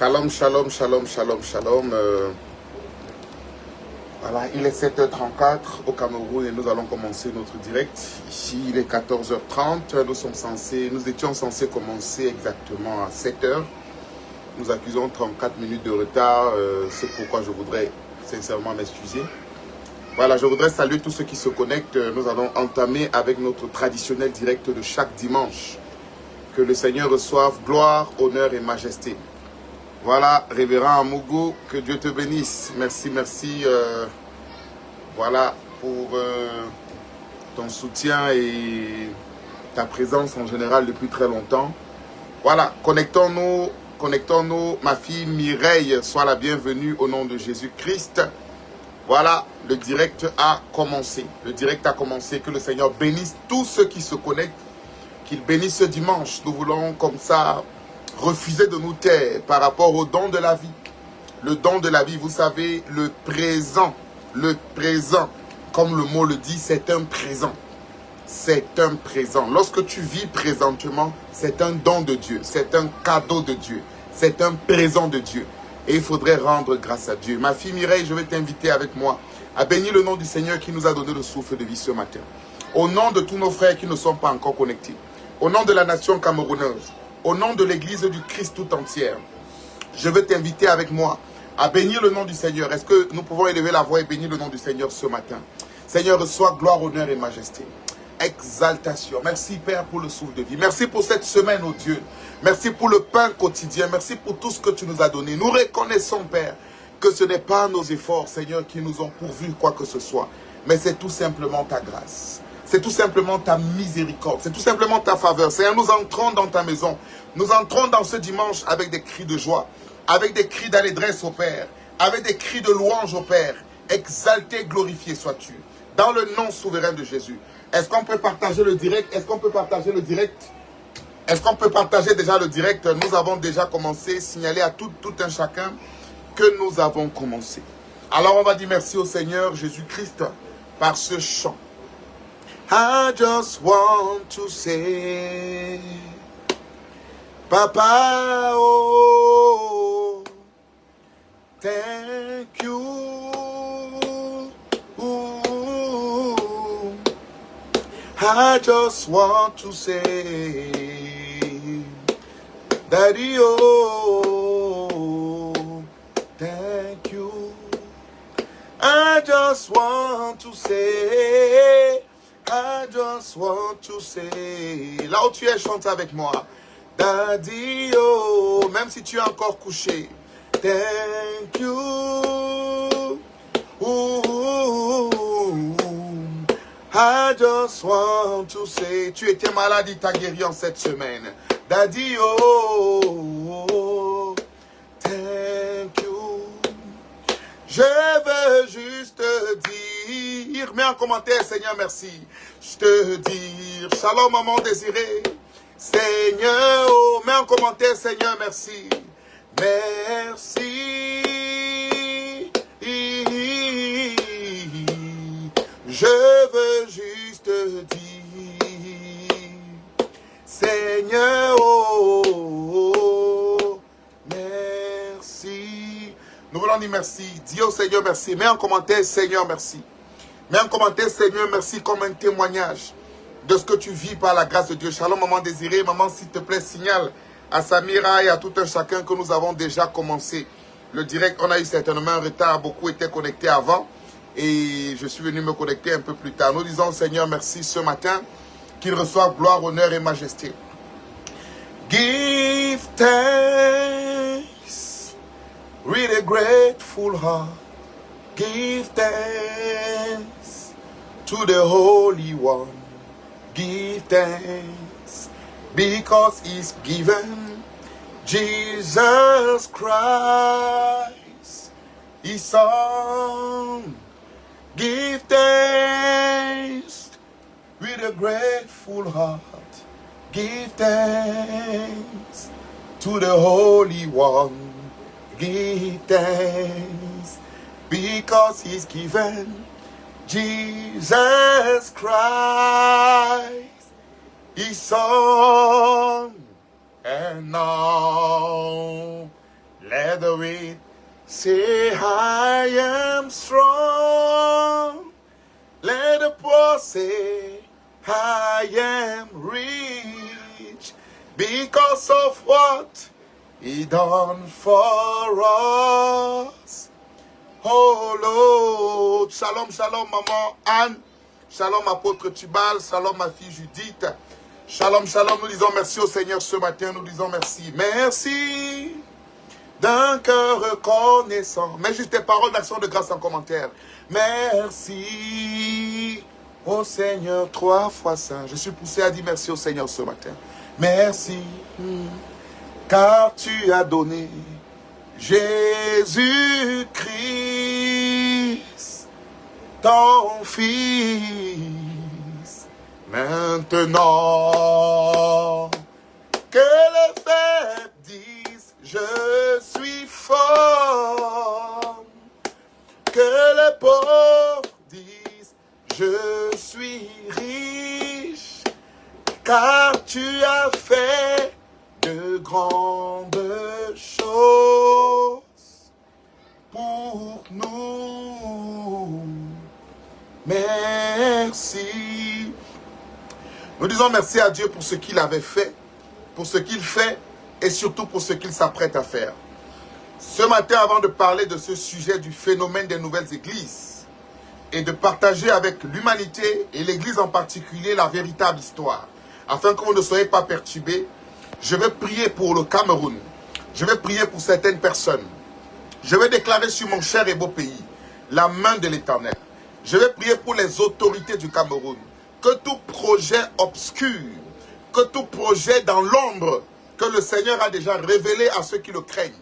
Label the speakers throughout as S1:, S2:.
S1: Shalom, shalom, shalom, shalom, shalom. Voilà, il est 7h34 au Cameroun et nous allons commencer notre direct. Ici, il est 14h30. Nous étions censés commencer exactement à 7h. Nous accusons 34 minutes de retard. C'est pourquoi je voudrais sincèrement m'excuser. Voilà, je voudrais saluer tous ceux qui se connectent. Nous allons entamer avec notre traditionnel direct de chaque dimanche. Que le Seigneur reçoive gloire, honneur et majesté. Voilà, révérend Amougou, que Dieu te bénisse. Merci, merci. Voilà, pour ton soutien et ta présence en général depuis très longtemps. Voilà, connectons-nous. Ma fille Mireille, sois la bienvenue au nom de Jésus-Christ. Voilà, le direct a commencé. Le direct a commencé. Que le Seigneur bénisse tous ceux qui se connectent. Qu'il bénisse ce dimanche. Nous voulons comme ça refuser de nous taire par rapport au don de la vie. Le don de la vie, vous savez, le présent, comme le mot le dit, c'est un présent. C'est un présent. Lorsque tu vis présentement, c'est un don de Dieu, c'est un cadeau de Dieu, c'est un présent de Dieu. Et il faudrait rendre grâce à Dieu. Ma fille Mireille, je vais t'inviter avec moi à bénir le nom du Seigneur qui nous a donné le souffle de vie ce matin. Au nom de tous nos frères qui ne sont pas encore connectés, au nom de la nation camerounaise, au nom de l'église du Christ tout entière, je veux t'inviter avec moi à bénir le nom du Seigneur. Est-ce que nous pouvons élever la voix et bénir le nom du Seigneur ce matin? Seigneur, reçois gloire, honneur et majesté. Exaltation. Merci Père pour le souffle de vie. Merci pour cette semaine, oh Dieu. Merci pour le pain quotidien. Merci pour tout ce que tu nous as donné. Nous reconnaissons, Père, que ce n'est pas nos efforts, Seigneur, qui nous ont pourvu quoi que ce soit. Mais c'est tout simplement ta grâce. C'est tout simplement ta miséricorde. C'est tout simplement ta faveur. Seigneur, nous entrons dans ta maison. Nous entrons dans ce dimanche avec des cris de joie, avec des cris d'allégresse au Père, avec des cris de louange au Père. Exalté, glorifié sois-tu. Dans le nom souverain de Jésus. Est-ce qu'on peut partager le direct? Est-ce qu'on peut partager le direct? Est-ce qu'on peut partager déjà le direct? Nous avons déjà commencé. Signaler à tout un chacun que nous avons commencé. Alors on va dire merci au Seigneur Jésus-Christ par ce chant. I just want to say, Papa, oh, thank you. I just want to say, Daddy, oh, thank you. I just want to say, I just want to say. Là où tu es, chante avec moi. Daddy, oh, même si tu es encore couché. Thank you. I just want to say. Tu étais malade, il t'a guéri en cette semaine. Daddy, oh, thank you. Je veux juste te dire, mets en commentaire, Seigneur, merci. Je te dire, shalom, maman désirée. Seigneur, oh, mets en commentaire, Seigneur, merci. Merci. Je veux juste te dire, Seigneur, oh, merci. Nous voulons dire merci. Dis au Seigneur merci. Mets en commentaire, Seigneur, merci. Mets en commentaire, Seigneur, merci, comme un témoignage de ce que tu vis par la grâce de Dieu. Shalom, maman désirée. Maman, s'il te plaît, signale à Samira et à tout un chacun que nous avons déjà commencé le direct. On a eu certainement un retard. Beaucoup étaient connectés avant. Et je suis venu me connecter un peu plus tard. Nous disons, Seigneur, merci ce matin. Qu'il reçoive gloire, honneur et majesté. Give thanks with a grateful heart. Give thanks to the Holy One. Give thanks because He's given Jesus Christ, His Son. Give thanks with a grateful heart. Give thanks to the Holy One. Give thanks because He's given Jesus Christ, His Son. And now because of what He done for us. Oh Lord. Shalom, shalom, maman Anne. Shalom, apôtre Tubal. Shalom, ma fille Judith. Shalom, shalom. Nous disons merci au Seigneur ce matin. Nous disons merci. Merci d'un cœur reconnaissant. Mets juste tes paroles d'action de grâce en commentaire. Merci au Seigneur 3 fois saint. Je suis poussé à dire merci au Seigneur ce matin. Merci, car tu as donné Jésus-Christ, ton Fils. Maintenant, que les faibles disent, je suis fort. Que les pauvres disent, je suis riche, car tu as fait de grandes choses pour nous. Merci. Nous disons merci à Dieu pour ce qu'il avait fait, pour ce qu'il fait et surtout pour ce qu'il s'apprête à faire. Ce matin, avant de parler de ce sujet du phénomène des nouvelles églises et de partager avec l'humanité et l'église en particulier la véritable histoire, afin que vous ne soyez pas perturbés, je vais prier pour le Cameroun. Je vais prier pour certaines personnes. Je vais déclarer sur mon cher et beau pays la main de l'Éternel. Je vais prier pour les autorités du Cameroun. Que tout projet obscur, que tout projet dans l'ombre que le Seigneur a déjà révélé à ceux qui le craignent,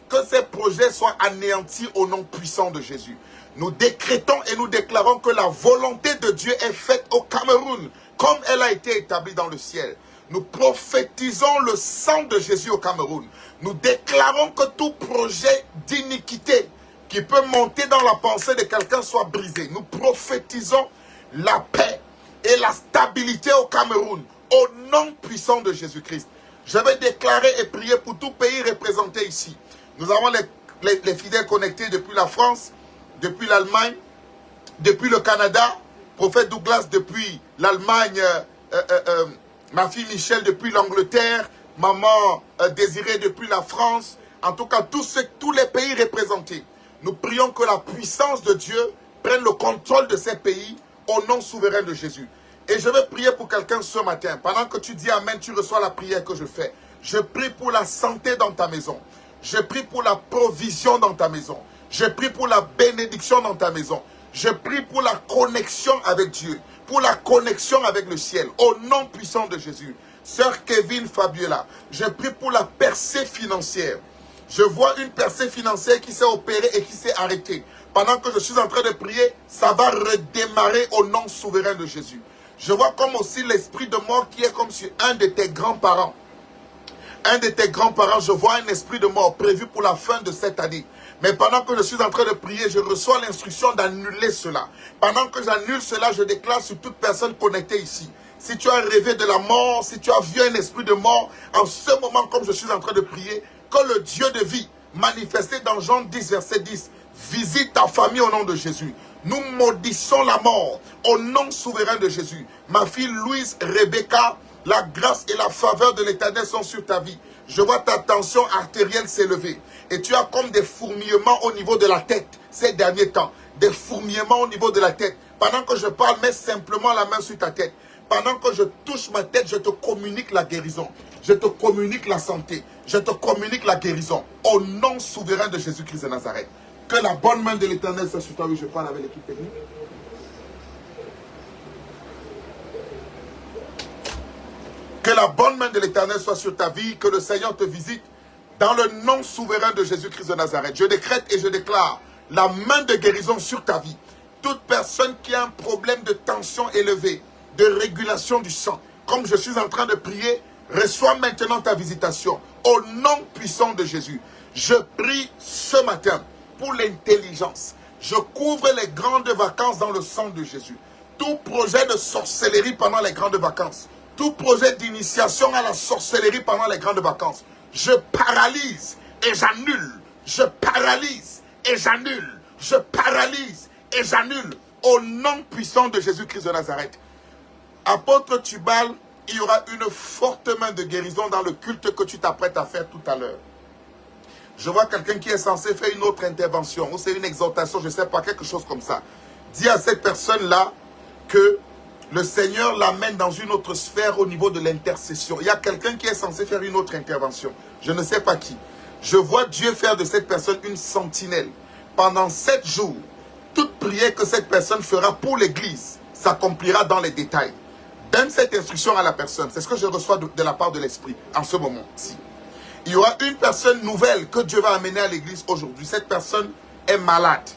S1: que ces projets soient anéantis au nom puissant de Jésus. Nous décrétons et nous déclarons que la volonté de Dieu est faite au Cameroun, comme elle a été établie dans le ciel. Nous prophétisons le sang de Jésus au Cameroun. Nous déclarons que tout projet d'iniquité qui peut monter dans la pensée de quelqu'un soit brisé. Nous prophétisons la paix et la stabilité au Cameroun, au nom puissant de Jésus-Christ. Je vais déclarer et prier pour tout pays représenté ici. Nous avons les fidèles connectés depuis la France, depuis l'Allemagne, depuis le Canada, prophète Douglas depuis l'Allemagne, ma fille Michel depuis l'Angleterre, maman Désirée depuis la France, en tout cas tous les pays représentés. Nous prions que la puissance de Dieu prenne le contrôle de ces pays au nom souverain de Jésus. Et je vais prier pour quelqu'un ce matin. Pendant que tu dis Amen, tu reçois la prière que je fais. Je prie pour la santé dans ta maison. Je prie pour la provision dans ta maison. Je prie pour la bénédiction dans ta maison. Je prie pour la connexion avec Dieu, pour la connexion avec le ciel, au nom puissant de Jésus. Sœur Kevin Fabiola, je prie pour la percée financière. Je vois une percée financière qui s'est opérée et qui s'est arrêtée. Pendant que je suis en train de prier, ça va redémarrer au nom souverain de Jésus. Je vois comme aussi l'esprit de mort qui est comme sur un de tes grands-parents. Un de tes grands-parents, je vois un esprit de mort prévu pour la fin de cette année. Mais pendant que je suis en train de prier, je reçois l'instruction d'annuler cela. Pendant que j'annule cela, je déclare sur toute personne connectée ici. Si tu as rêvé de la mort, si tu as vu un esprit de mort, en ce moment, comme je suis en train de prier, que le Dieu de vie, manifesté dans Jean 10, verset 10, visite ta famille au nom de Jésus. Nous maudissons la mort au nom souverain de Jésus. Ma fille Louise Rebecca, la grâce et la faveur de l'Éternel sont sur ta vie. Je vois ta tension artérielle s'élever. Et tu as comme des fourmillements au niveau de la tête ces derniers temps. Des fourmillements au niveau de la tête. Pendant que je parle, mets simplement la main sur ta tête. Pendant que je touche ma tête, je te communique la guérison. Je te communique la santé. Je te communique la guérison. Au nom souverain de Jésus-Christ de Nazareth. Que la bonne main de l'Éternel soit sur toi. Oui, je parle avec l'équipe technique. Que la bonne main de l'Éternel soit sur ta vie. Que le Seigneur te visite. Dans le nom souverain de Jésus-Christ de Nazareth. Je décrète et je déclare la main de guérison sur ta vie. Toute personne qui a un problème de tension élevée, de régulation du sang, comme je suis en train de prier, reçois maintenant ta visitation. Au nom puissant de Jésus. Je prie ce matin pour l'intelligence. Je couvre les grandes vacances dans le sang de Jésus. Tout projet de sorcellerie pendant les grandes vacances. Tout projet d'initiation à la sorcellerie pendant les grandes vacances. Je paralyse et j'annule. Je paralyse et j'annule. Je paralyse et j'annule. Au nom puissant de Jésus-Christ de Nazareth. Apôtre Tubal, il y aura une forte main de guérison dans le culte que tu t'apprêtes à faire tout à l'heure. Je vois quelqu'un qui est censé faire une autre intervention, ou c'est une exhortation, je ne sais pas, quelque chose comme ça. Dis à cette personne-là que le Seigneur l'amène dans une autre sphère au niveau de l'intercession. Il y a quelqu'un qui est censé faire une autre intervention. Je ne sais pas qui. Je vois Dieu faire de cette personne une sentinelle. Pendant 7 jours, toute prière que cette personne fera pour l'Église s'accomplira dans les détails. Donne cette instruction à la personne. C'est ce que je reçois de la part de l'Esprit en ce moment-ci. Il y aura une personne nouvelle que Dieu va amener à l'église aujourd'hui. Cette personne est malade.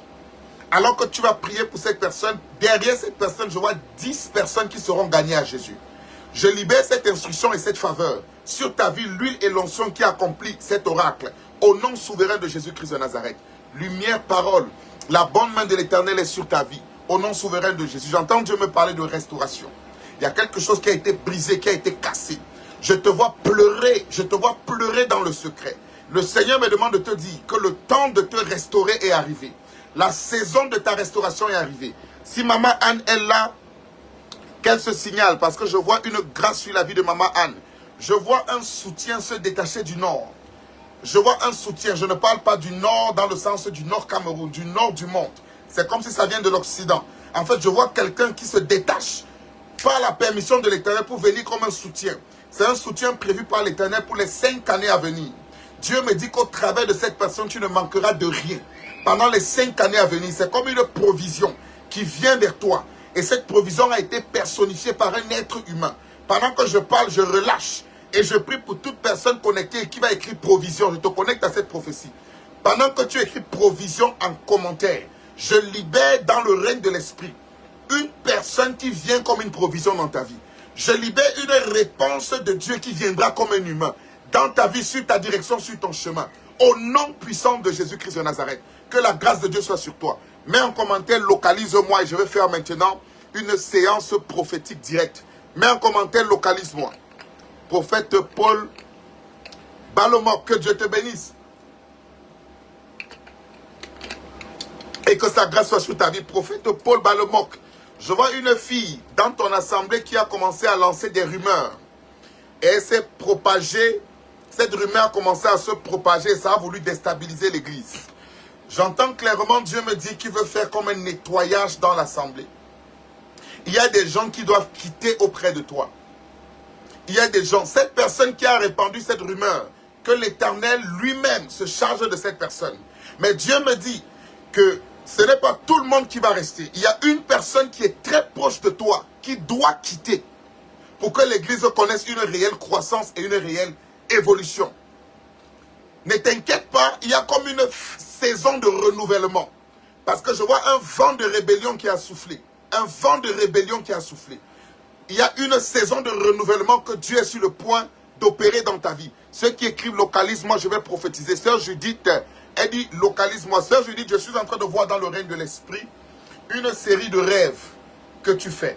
S1: Alors que tu vas prier pour cette personne, derrière cette personne, je vois 10 personnes qui seront gagnées à Jésus. Je libère cette instruction et cette faveur sur ta vie, l'huile et l'onction qui accomplit cet oracle. Au nom souverain de Jésus-Christ de Nazareth. Lumière, parole, la bonne main de l'Éternel est sur ta vie. Au nom souverain de Jésus. J'entends Dieu me parler de restauration. Il y a quelque chose qui a été brisé, qui a été cassé. Je te vois pleurer dans le secret. Le Seigneur me demande de te dire que le temps de te restaurer est arrivé. La saison de ta restauration est arrivée. Si Maman Anne est là, qu'elle se signale, parce que je vois une grâce sur la vie de Maman Anne. Je vois un soutien se détacher du nord. Je vois un soutien, je ne parle pas du nord dans le sens du nord Cameroun, du nord du monde. C'est comme si ça vient de l'Occident. En fait, je vois quelqu'un qui se détache par la permission de l'Éternel pour venir comme un soutien. C'est un soutien prévu par l'Éternel pour les 5 années à venir. Dieu me dit qu'au travers de cette personne, tu ne manqueras de rien. Pendant les 5 années à venir, c'est comme une provision qui vient vers toi. Et cette provision a été personnifiée par un être humain. Pendant que je parle, je relâche. Et je prie pour toute personne connectée qui va écrire provision. Je te connecte à cette prophétie. Pendant que tu écris provision en commentaire, je libère dans le règne de l'esprit une personne qui vient comme une provision dans ta vie. Je libère une réponse de Dieu qui viendra comme un humain dans ta vie, sur ta direction, sur ton chemin. Au nom puissant de Jésus-Christ de Nazareth, que la grâce de Dieu soit sur toi. Mets en commentaire, localise-moi et je vais faire maintenant une séance prophétique directe. Mets en commentaire, localise-moi. Prophète Paul Balomok, que Dieu te bénisse. Et que sa grâce soit sur ta vie. Prophète Paul Balomok. Je vois une fille dans ton assemblée qui a commencé à lancer des rumeurs. Et elle s'est propagée. Cette rumeur a commencé à se propager et ça a voulu déstabiliser l'église. J'entends clairement Dieu me dire qu'il veut faire comme un nettoyage dans l'assemblée. Il y a des gens qui doivent quitter auprès de toi. Il y a des gens, cette personne qui a répandu cette rumeur, que l'Éternel lui-même se charge de cette personne. Mais Dieu me dit que ce n'est pas tout le monde qui va rester. Il y a une personne qui est très proche de toi, qui doit quitter pour que l'église connaisse une réelle croissance et une réelle évolution. Ne t'inquiète pas, il y a comme une saison de renouvellement. Parce que je vois un vent de rébellion qui a soufflé. Un vent de rébellion qui a soufflé. Il y a une saison de renouvellement que Dieu est sur le point d'opérer dans ta vie. Ceux qui écrivent localise-moi, je vais prophétiser. Sœur Judith, elle dit localise-moi. Sœur Judith, je suis en train de voir dans le règne de l'esprit une série de rêves que tu fais.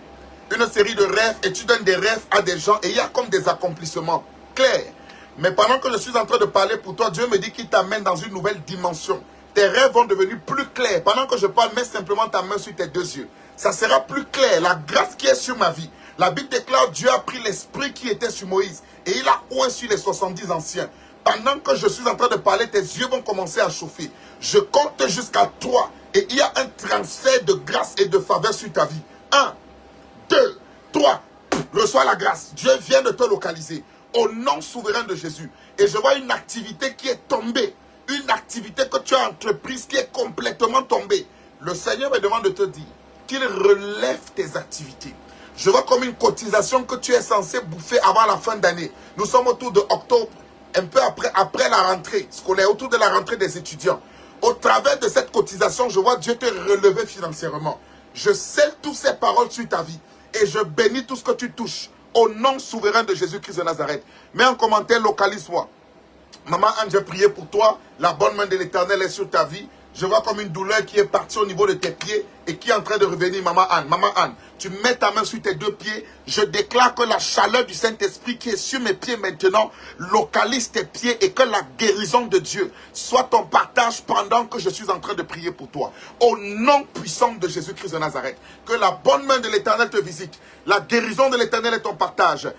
S1: Une série de rêves et tu donnes des rêves à des gens et il y a comme des accomplissements clairs. Mais pendant que je suis en train de parler pour toi, Dieu me dit qu'il t'amène dans une nouvelle dimension. Tes rêves vont devenir plus clairs. Pendant que je parle, mets simplement ta main sur tes 2 yeux. Ça sera plus clair. La grâce qui est sur ma vie. La Bible déclare Dieu a pris l'esprit qui était sur Moïse et il a oint sur les 70 anciens. Pendant que je suis en train de parler, tes yeux vont commencer à chauffer. Je compte jusqu'à 3 et il y a un transfert de grâce et de faveur sur ta vie. 1, 2, 3. Reçois la grâce. Dieu vient de te localiser. Au nom souverain de Jésus. Et je vois une activité qui est tombée. Une activité que tu as entreprise qui est complètement tombée. Le Seigneur me demande de te dire qu'il relève tes activités. Je vois comme une cotisation que tu es censé bouffer avant la fin d'année. Nous sommes autour de octobre, un peu après la rentrée scolaire, autour de la rentrée des étudiants. Au travers de cette cotisation, je vois Dieu te relever financièrement. Je scelle toutes ces paroles sur ta vie et je bénis tout ce que tu touches. Au nom souverain de Jésus-Christ de Nazareth. Mets en commentaire, localise-moi. Maman Anne, j'ai prié pour toi. La bonne main de l'Éternel est sur ta vie. Je vois comme une douleur qui est partie au niveau de tes pieds et qui est en train de revenir, Maman Anne. Maman Anne, tu mets ta main sur tes deux pieds. Je déclare que la chaleur du Saint-Esprit qui est sur mes pieds maintenant localise tes pieds et que la guérison de Dieu soit ton partage pendant que je suis en train de prier pour toi. Au nom puissant de Jésus-Christ de Nazareth, que la bonne main de l'Éternel te visite. La guérison de l'Éternel est ton partage.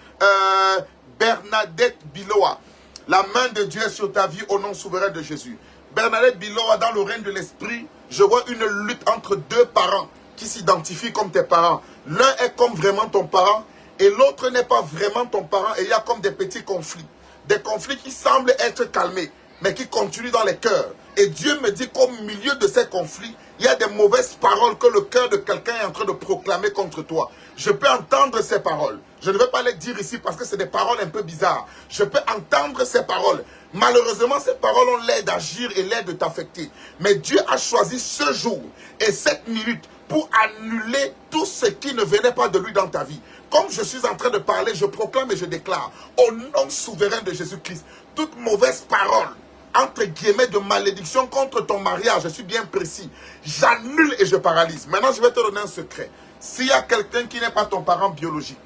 S1: Bernadette Biloa, la main de Dieu est sur ta vie au nom souverain de Jésus. Bernadette Biloa, dans le règne de l'esprit, je vois une lutte entre deux parents qui s'identifient comme tes parents. L'un est comme vraiment ton parent et l'autre n'est pas vraiment ton parent et il y a comme des petits conflits. Des conflits qui semblent être calmés, mais qui continuent dans les cœurs. Et Dieu me dit qu'au milieu de ces conflits, il y a des mauvaises paroles que le cœur de quelqu'un est en train de proclamer contre toi. Je peux entendre ces paroles. Je ne vais pas les dire ici parce que c'est des paroles un peu bizarres. Je peux entendre ces paroles. Malheureusement, ces paroles ont l'air d'agir et l'air de t'affecter. Mais Dieu a choisi ce jour et cette minute pour annuler tout ce qui ne venait pas de lui dans ta vie. Comme je suis en train de parler, je proclame et je déclare, au nom souverain de Jésus-Christ, toute mauvaise parole, entre guillemets, de malédiction contre ton mariage, je suis bien précis, j'annule et je paralyse. Maintenant, je vais te donner un secret. S'il y a quelqu'un qui n'est pas ton parent biologique,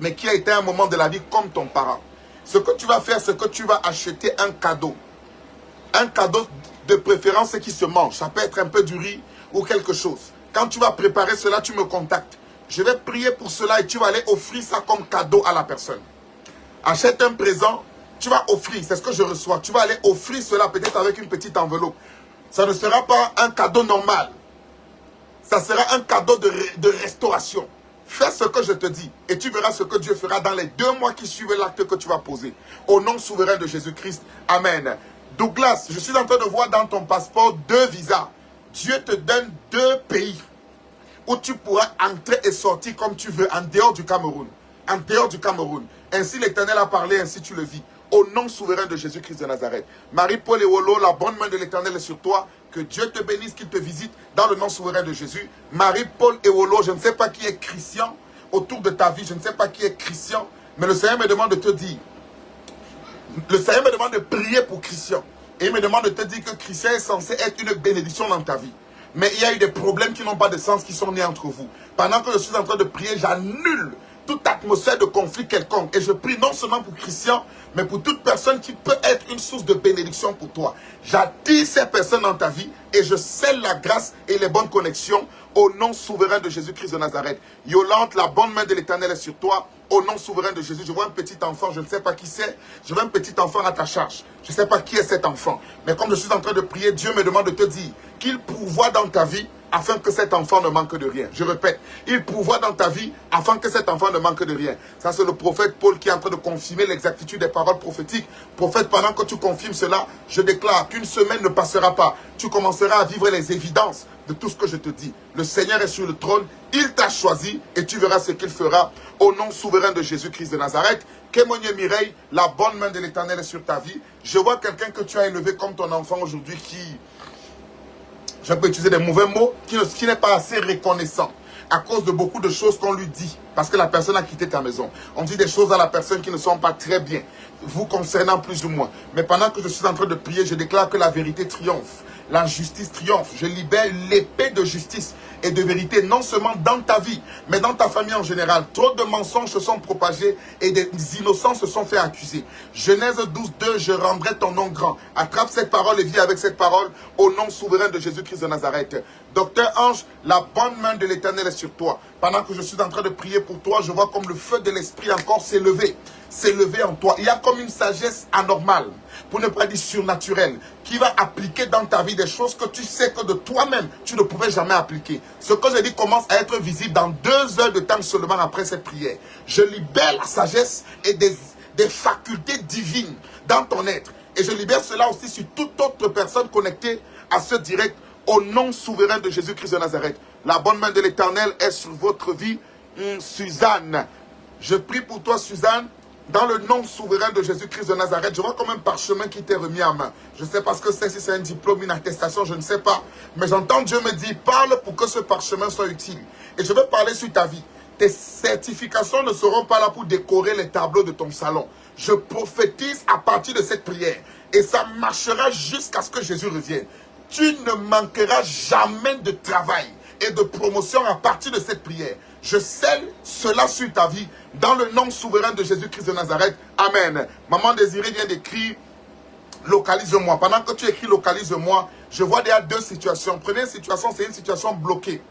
S1: mais qui a été à un moment de la vie comme ton parent, ce que tu vas faire, c'est que tu vas acheter un cadeau. Un cadeau de préférence qui se mange. Ça peut être un peu du riz ou quelque chose. Quand tu vas préparer cela, tu me contactes. Je vais prier pour cela et tu vas aller offrir ça comme cadeau à la personne. Achète un présent, tu vas offrir, c'est ce que je reçois. Tu vas aller offrir cela peut-être avec une petite enveloppe. Ça ne sera pas un cadeau normal. Ça sera un cadeau de restauration. Fais ce que je te dis et tu verras ce que Dieu fera dans les 2 mois qui suivent l'acte que tu vas poser. Au nom souverain de Jésus-Christ. Amen. Douglas, je suis en train de voir dans ton passeport 2 visas. Dieu te donne 2 pays où tu pourras entrer et sortir comme tu veux en dehors du Cameroun. En dehors du Cameroun. Ainsi l'Éternel a parlé, ainsi tu le vis. Au nom souverain de Jésus-Christ de Nazareth. Marie-Paul Ewolo, la bonne main de l'Éternel est sur toi. Que Dieu te bénisse, qu'il te visite dans le nom souverain de Jésus. Marie-Paul Ewolo, je ne sais pas qui est Christian autour de ta vie. Je ne sais pas qui est Christian. Mais le Seigneur me demande de te dire. Le Seigneur me demande de prier pour Christian. Et il me demande de te dire que Christian est censé être une bénédiction dans ta vie. Mais il y a eu des problèmes qui n'ont pas de sens qui sont nés entre vous. Pendant que je suis en train de prier, j'annule toute atmosphère de conflit quelconque. Et je prie non seulement pour Christian, mais pour toute personne qui peut être une source de bénédiction pour toi. J'attire ces personnes dans ta vie et je scelle la grâce et les bonnes connexions au nom souverain de Jésus-Christ de Nazareth. Yolande, la bonne main de l'Éternel est sur toi. Au nom souverain de Jésus, je vois un petit enfant, je ne sais pas qui c'est. Je vois un petit enfant à ta charge. Je ne sais pas qui est cet enfant. Mais comme je suis en train de prier, Dieu me demande de te dire qu'il pourvoit dans ta vie afin que cet enfant ne manque de rien. Je répète, il pourvoit dans ta vie afin que cet enfant ne manque de rien. Ça, c'est le prophète Paul qui est en train de confirmer l'exactitude des paroles prophétiques. Prophète, pendant que tu confirmes cela, je déclare qu'une semaine ne passera pas. Tu commenceras à vivre les évidences de tout ce que je te dis. Le Seigneur est sur le trône, il t'a choisi et tu verras ce qu'il fera au nom souverain de Jésus-Christ de Nazareth. Kémonie Mireille, la bonne main de l'Éternel est sur ta vie. Je vois quelqu'un que tu as élevé comme ton enfant aujourd'hui qui, je peux utiliser des mauvais mots, qui n'est pas assez reconnaissant à cause de beaucoup de choses qu'on lui dit. Parce que la personne a quitté ta maison. On dit des choses à la personne qui ne sont pas très bien, vous concernant plus ou moins. Mais pendant que je suis en train de prier, je déclare que la vérité triomphe. La justice triomphe. Je libère l'épée de justice et de vérité, non seulement dans ta vie, mais dans ta famille en général. Trop de mensonges se sont propagés et des innocents se sont fait accuser. Genèse 12, 2, je rendrai ton nom grand. Attrape cette parole et vis avec cette parole au nom souverain de Jésus-Christ de Nazareth. Docteur Ange, la bonne main de l'Éternel est sur toi. Pendant que je suis en train de prier pour toi, je vois comme le feu de l'Esprit encore s'élever en toi. Il y a comme une sagesse anormale, pour ne pas dire surnaturelle, qui va appliquer dans ta vie des choses que tu sais que de toi-même, tu ne pouvais jamais appliquer. Ce que je dis commence à être visible dans 2 heures de temps seulement après cette prière. Je libère la sagesse et des facultés divines dans ton être. Et je libère cela aussi sur toute autre personne connectée à ce direct au nom souverain de Jésus-Christ de Nazareth. La bonne main de l'Éternel est sur votre vie. Suzanne, je prie pour toi Suzanne. Dans le nom souverain de Jésus-Christ de Nazareth, je vois comme un parchemin qui t'est remis en main. Je ne sais pas ce que c'est, si c'est un diplôme, une attestation, je ne sais pas. Mais j'entends Dieu me dire, parle pour que ce parchemin soit utile. Et je vais parler sur ta vie. Tes certifications ne seront pas là pour décorer les tableaux de ton salon. Je prophétise à partir de cette prière. Et ça marchera jusqu'à ce que Jésus revienne. tu ne manqueras jamais de travail et de promotion à partir de cette prière. Je scelle cela sur ta vie dans le nom souverain de Jésus-Christ de Nazareth. Amen. Maman Désirée vient d'écrire localise-moi. Pendant que tu écris localise-moi, je vois déjà deux situations. Première situation, c'est une situation bloquée.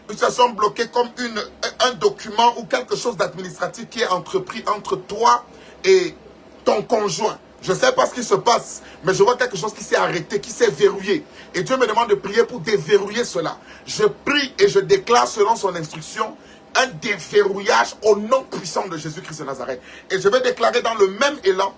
S1: Une situation bloquée comme un document ou quelque chose d'administratif qui est entrepris entre toi et ton conjoint. Je ne sais pas ce qui se passe, mais je vois quelque chose qui s'est arrêté, qui s'est verrouillé. Et Dieu me demande de prier pour déverrouiller cela. Je prie et je déclare selon son instruction un déverrouillage au nom puissant de Jésus-Christ de Nazareth. Et je vais déclarer dans le même élan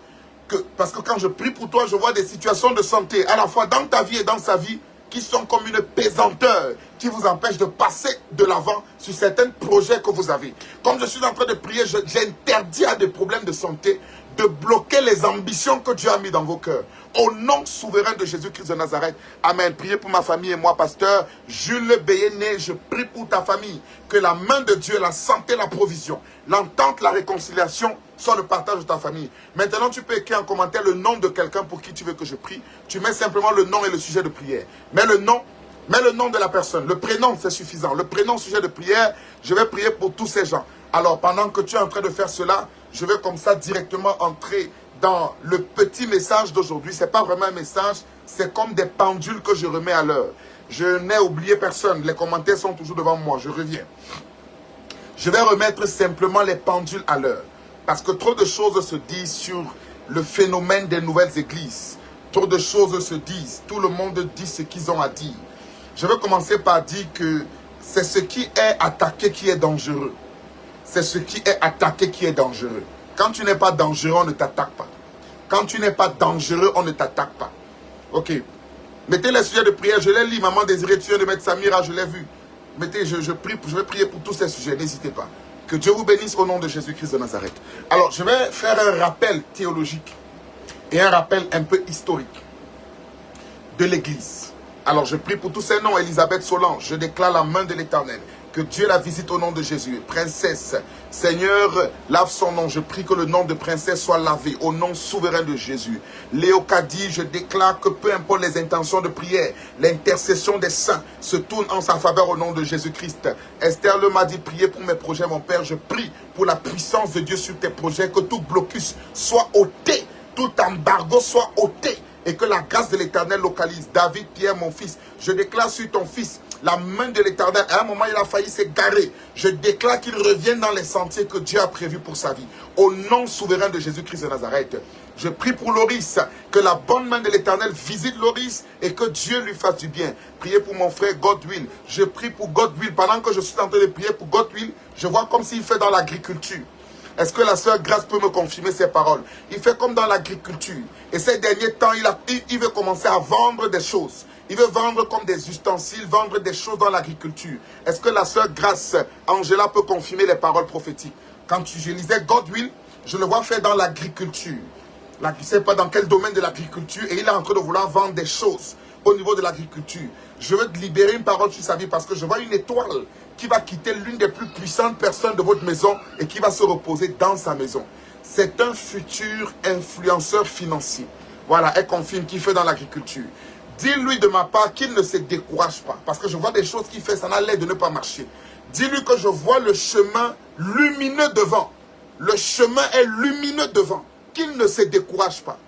S1: parce que quand je prie pour toi, je vois des situations de santé, à la fois dans ta vie et dans sa vie, qui sont comme une pesanteur, qui vous empêche de passer de l'avant sur certains projets que vous avez. Comme je suis en train de prier, j'interdis à des problèmes de santé de bloquer les ambitions que Dieu a mis dans vos cœurs. Au nom souverain de Jésus-Christ de Nazareth. Amen. Priez pour ma famille et moi, pasteur Jules Béhéné. Je prie pour ta famille. Que la main de Dieu, la santé, la provision, l'entente, la réconciliation soit le partage de ta famille. Maintenant, tu peux écrire en commentaire le nom de quelqu'un pour qui tu veux que je prie. Tu mets simplement le nom et le sujet de prière. Mets le nom de la personne. Le prénom, c'est suffisant. Le prénom, sujet de prière, je vais prier pour tous ces gens. Alors, pendant que tu es en train de faire cela, je vais comme ça directement entrer dans le petit message d'aujourd'hui. Ce n'est pas vraiment un message, c'est comme des pendules que je remets à l'heure. Je n'ai oublié personne. Les commentaires sont toujours devant moi. Je reviens. Je vais remettre simplement les pendules à l'heure. Parce que trop de choses se disent sur le phénomène des nouvelles églises. Trop de choses se disent. Tout le monde dit ce qu'ils ont à dire. Je vais commencer par dire que c'est ce qui est attaqué qui est dangereux. C'est ce qui est attaqué qui est dangereux. Quand tu n'es pas dangereux, on ne t'attaque pas. Quand tu n'es pas dangereux, on ne t'attaque pas. Ok. Mettez les sujets de prière. Je les lis. Maman Désirée, tu viens de mettre Samira, je l'ai vu. Mettez, je vais prier pour tous ces sujets. N'hésitez pas. Que Dieu vous bénisse au nom de Jésus-Christ de Nazareth. Alors, je vais faire un rappel théologique et un rappel un peu historique de l'Église. Alors, je prie pour tous ces noms. Elisabeth Solange, je déclare la main de l'Éternel. Que Dieu la visite au nom de Jésus. Princesse, Seigneur, lave son nom. Je prie que le nom de princesse soit lavé au nom souverain de Jésus. Léocadie, je déclare que peu importe les intentions de prière, l'intercession des saints se tourne en sa faveur au nom de Jésus-Christ. Esther le m'a dit, priez pour mes projets, mon Père. Je prie pour la puissance de Dieu sur tes projets, que tout blocus soit ôté, tout embargo soit ôté, et que la grâce de l'Éternel localise. David, Pierre, mon fils, je déclare sur ton fils la main de l'Éternel. À un moment, il a failli s'égarer. Je déclare qu'il revienne dans les sentiers que Dieu a prévus pour sa vie. Au nom souverain de Jésus-Christ de Nazareth. Je prie pour Loris, que la bonne main de l'Éternel visite Loris et que Dieu lui fasse du bien. Priez pour mon frère Godwill. Je prie pour Godwill. Pendant que je suis en train de prier pour Godwill, je vois comme s'il fait dans l'agriculture. Est-ce que la sœur Grâce peut me confirmer ces paroles? Il fait comme dans l'agriculture. Et ces derniers temps, il veut commencer à vendre des choses. Il veut vendre comme des ustensiles, vendre des choses dans l'agriculture. Est-ce que la sœur Grâce, Angela, peut confirmer les paroles prophétiques? Quand je lisais Godwill, je le vois faire dans l'agriculture. Je ne sais pas dans quel domaine de l'agriculture. Et il est en train de vouloir vendre des choses au niveau de l'agriculture. Je veux libérer une parole sur sa vie parce que je vois une étoile qui va quitter l'une des plus puissantes personnes de votre maison et qui va se reposer dans sa maison. C'est un futur influenceur financier. Voilà, elle confirme qu'il fait dans l'agriculture. Dis-lui de ma part qu'il ne se décourage pas. Parce que je vois des choses qu'il fait, ça n'a l'air de ne pas marcher. Dis-lui que je vois le chemin lumineux devant. Le chemin est lumineux devant. Qu'il ne se décourage pas.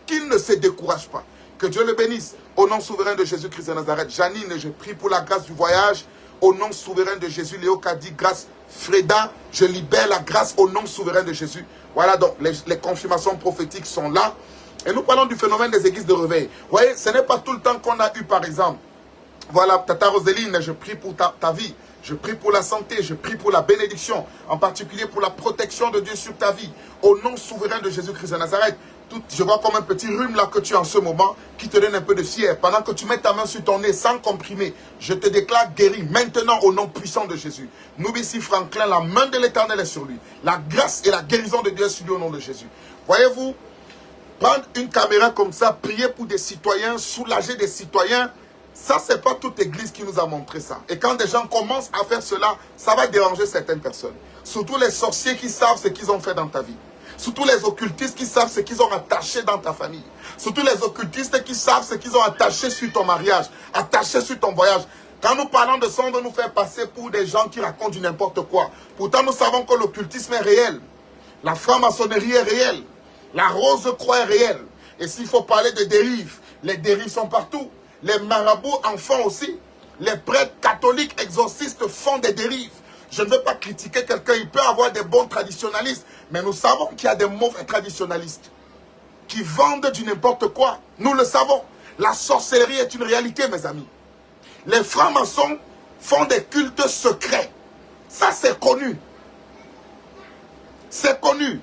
S1: Qu'il ne se décourage pas. Que Dieu le bénisse. Au nom souverain de Jésus-Christ de Nazareth. Janine, je prie pour la grâce du voyage. Au nom souverain de Jésus. Léo Kadi, grâce. Freda, je libère la grâce au nom souverain de Jésus. Voilà donc, les confirmations prophétiques sont là. Et nous parlons du phénomène des églises de réveil. Vous voyez, ce n'est pas tout le temps qu'on a eu, par exemple. Voilà, Tata Roseline, je prie pour ta vie. Je prie pour la santé, je prie pour la bénédiction. En particulier pour la protection de Dieu sur ta vie. Au nom souverain de Jésus-Christ de Nazareth. Je vois comme un petit rhume là que tu as en ce moment qui te donne un peu de fièvre. Pendant que tu mets ta main sur ton nez sans comprimer, je te déclare guéri maintenant au nom puissant de Jésus. Noubissi Franklin, la main de l'Éternel est sur lui. La grâce et la guérison de Dieu est sur lui au nom de Jésus. Voyez-vous, prendre une caméra comme ça, prier pour des citoyens, soulager des citoyens, ça c'est pas toute église qui nous a montré ça. Et quand des gens commencent à faire cela, ça va déranger certaines personnes. Surtout les sorciers qui savent ce qu'ils ont fait dans ta vie. Surtout les occultistes qui savent ce qu'ils ont attaché dans ta famille. Surtout les occultistes qui savent ce qu'ils ont attaché sur ton mariage, attaché sur ton voyage. Quand nous parlons de ça, on veut nous faire passer pour des gens qui racontent du n'importe quoi. Pourtant, nous savons que l'occultisme est réel. La franc-maçonnerie est réelle. La rose-croix est réelle. Et s'il faut parler de dérives, les dérives sont partout. Les marabouts en font aussi. Les prêtres catholiques exorcistes font des dérives. Je ne veux pas critiquer quelqu'un, il peut avoir des bons traditionalistes, mais nous savons qu'il y a des mauvais traditionalistes qui vendent du n'importe quoi. Nous le savons. La sorcellerie est une réalité, mes amis. Les francs-maçons font des cultes secrets. Ça, c'est connu. C'est connu.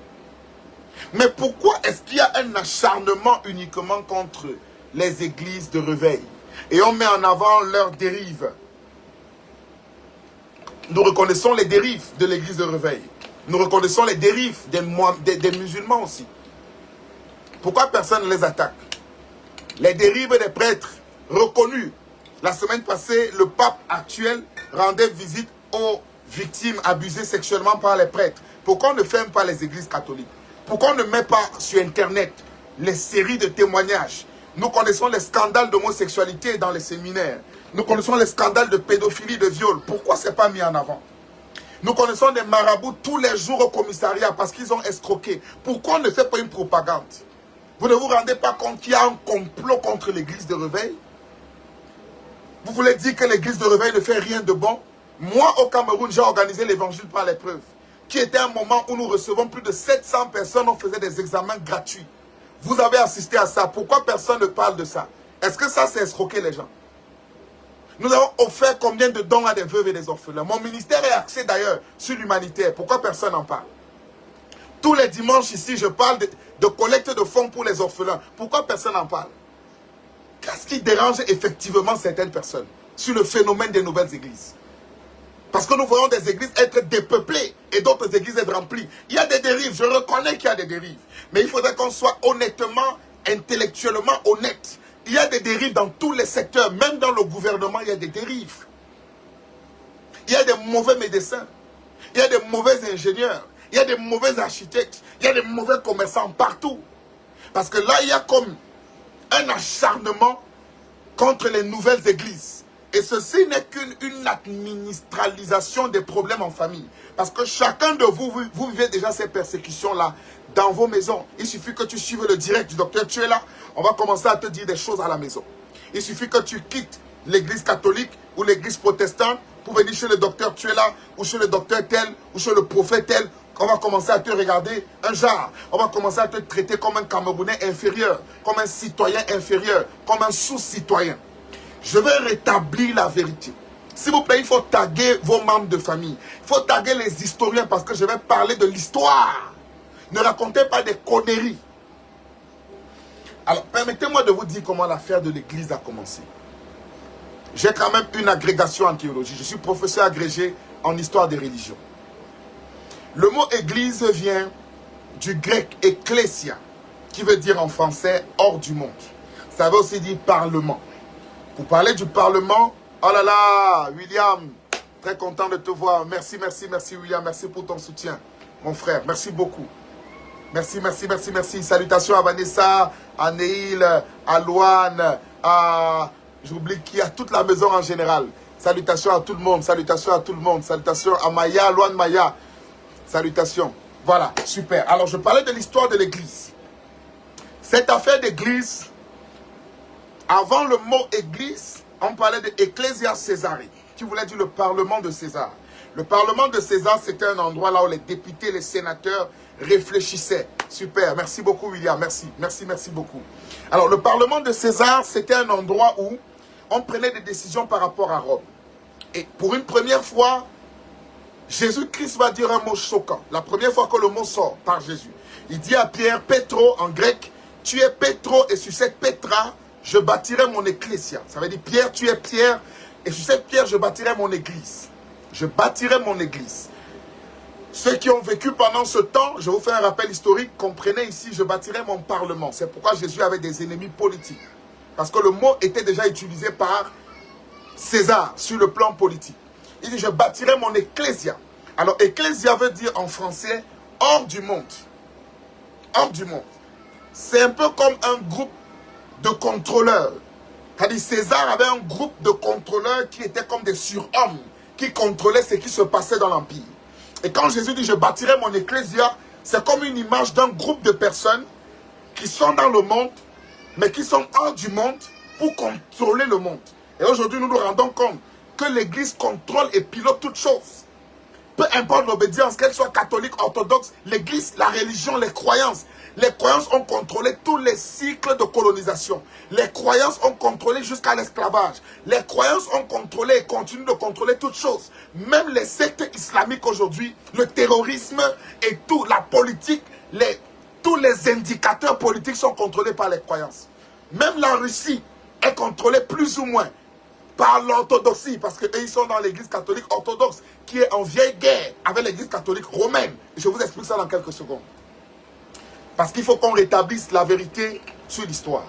S1: Mais pourquoi est-ce qu'il y a un acharnement uniquement contre les églises de réveil? Et on met en avant leurs dérives. Nous reconnaissons les dérives de l'église de réveil. Nous reconnaissons les dérives des musulmans aussi. Pourquoi personne ne les attaque? Les dérives des prêtres reconnus. La semaine passée, le pape actuel rendait visite aux victimes abusées sexuellement par les prêtres. Pourquoi on ne ferme pas les églises catholiques? Pourquoi on ne met pas sur Internet les séries de témoignages? Nous connaissons les scandales d'homosexualité dans les séminaires. Nous connaissons les scandales de pédophilie, de viol. Pourquoi ce n'est pas mis en avant? Nous connaissons des marabouts tous les jours au commissariat parce qu'ils ont escroqué. Pourquoi on ne fait pas une propagande? Vous ne vous rendez pas compte qu'il y a un complot contre l'église de réveil? Vous voulez dire que l'église de réveil ne fait rien de bon? Moi, au Cameroun, j'ai organisé l'évangile par l'épreuve, qui était un moment où nous recevons plus de 700 personnes, on faisait des examens gratuits. Vous avez assisté à ça. Pourquoi personne ne parle de ça? Est-ce que ça, c'est escroquer les gens? Nous avons offert combien de dons à des veuves et des orphelins? Mon ministère est axé d'ailleurs sur l'humanitaire. Pourquoi personne n'en parle? Tous les dimanches ici, je parle de collecte de fonds pour les orphelins. Pourquoi personne n'en parle? Qu'est-ce qui dérange effectivement certaines personnes sur le phénomène des nouvelles églises? Parce que nous voyons des églises être dépeuplées et d'autres églises être remplies. Il y a des dérives, je reconnais qu'il y a des dérives. Mais il faudrait qu'on soit honnêtement, intellectuellement honnête. Il y a des dérives dans tous les secteurs, même dans le gouvernement, il y a des dérives. Il y a des mauvais médecins, il y a des mauvais ingénieurs, il y a des mauvais architectes, il y a des mauvais commerçants partout. Parce que là, il y a comme un acharnement contre les nouvelles églises. Et ceci n'est qu'une administralisation des problèmes en famille. Parce que chacun de vous, vous vivez déjà ces persécutions-là dans vos maisons. Il suffit que tu suives le direct du docteur, tu es là, on va commencer à te dire des choses à la maison. Il suffit que tu quittes l'église catholique ou l'église protestante pour venir chez le docteur, tu es là, ou chez le docteur tel, ou chez le prophète tel. On va commencer à te regarder un genre. On va commencer à te traiter comme un Camerounais inférieur, comme un citoyen inférieur, comme un sous-citoyen. Je vais rétablir la vérité. S'il vous plaît, il faut taguer vos membres de famille. Il faut taguer les historiens parce que je vais parler de l'histoire. Ne racontez pas des conneries. Alors, permettez-moi de vous dire comment l'affaire de l'église a commencé. J'ai quand même une agrégation en théologie. Je suis professeur agrégé en histoire des religions. Le mot église vient du grec ecclésia, qui veut dire en français hors du monde. Ça veut aussi dire parlement. Pour parler du parlement, oh là là, William, très content de te voir. Merci, merci, merci William, merci pour ton soutien, mon frère, merci beaucoup. Merci, merci, merci, merci. Salutations à Vanessa, à Neil, à Loane, à... J'oublie qui, à toute la maison en général. Salutations à tout le monde, salutations à tout le monde. Salutations à Maya, Loane Maya. Salutations. Voilà, super. Alors, je parlais de l'histoire de l'église. Cette affaire d'église, avant le mot église, on parlait de Ecclesia Caesari, qui voulait dire le parlement de César. Le parlement de César, c'était un endroit là où les députés, les sénateurs réfléchissaient. Super, merci beaucoup William, merci, merci, merci beaucoup. Alors, le parlement de César, c'était un endroit où on prenait des décisions par rapport à Rome. Et pour une première fois, Jésus-Christ va dire un mot choquant. La première fois que le mot sort par Jésus. Il dit à Pierre, Pétro en grec, tu es Pétro et sur cette Pétra, je bâtirai mon ecclésia. Ça veut dire Pierre, tu es Pierre et sur cette pierre, je bâtirai mon église. Je bâtirai mon église. Ceux qui ont vécu pendant ce temps, je vous fais un rappel historique, comprenez ici, je bâtirai mon parlement. C'est pourquoi Jésus avait des ennemis politiques. Parce que le mot était déjà utilisé par César sur le plan politique. Il dit, je bâtirai mon ecclésia. Alors, ecclésia veut dire en français, hors du monde. hors du monde. C'est un peu comme un groupe de contrôleurs. C'est-à-dire César avait un groupe de contrôleurs qui étaient comme des surhommes, qui contrôlaient ce qui se passait dans l'Empire. Et quand Jésus dit « je bâtirai mon ecclésia », c'est comme une image d'un groupe de personnes qui sont dans le monde, mais qui sont hors du monde pour contrôler le monde. Et aujourd'hui, nous nous rendons compte que l'Église contrôle et pilote toutes choses. Peu importe l'obédience, qu'elle soit catholique, orthodoxe, l'Église, la religion, les croyances. Les croyances ont contrôlé tous les cycles de colonisation. Les croyances ont contrôlé jusqu'à l'esclavage. Les croyances ont contrôlé et continuent de contrôler toutes choses. Même les sectes islamiques aujourd'hui, le terrorisme et tout, la politique, tous les indicateurs politiques sont contrôlés par les croyances. Même la Russie est contrôlée plus ou moins par l'orthodoxie, parce qu'eux, ils sont dans l'église catholique orthodoxe, qui est en vieille guerre avec l'église catholique romaine. Je vous explique ça dans quelques secondes. Parce qu'il faut qu'on rétablisse la vérité sur l'histoire.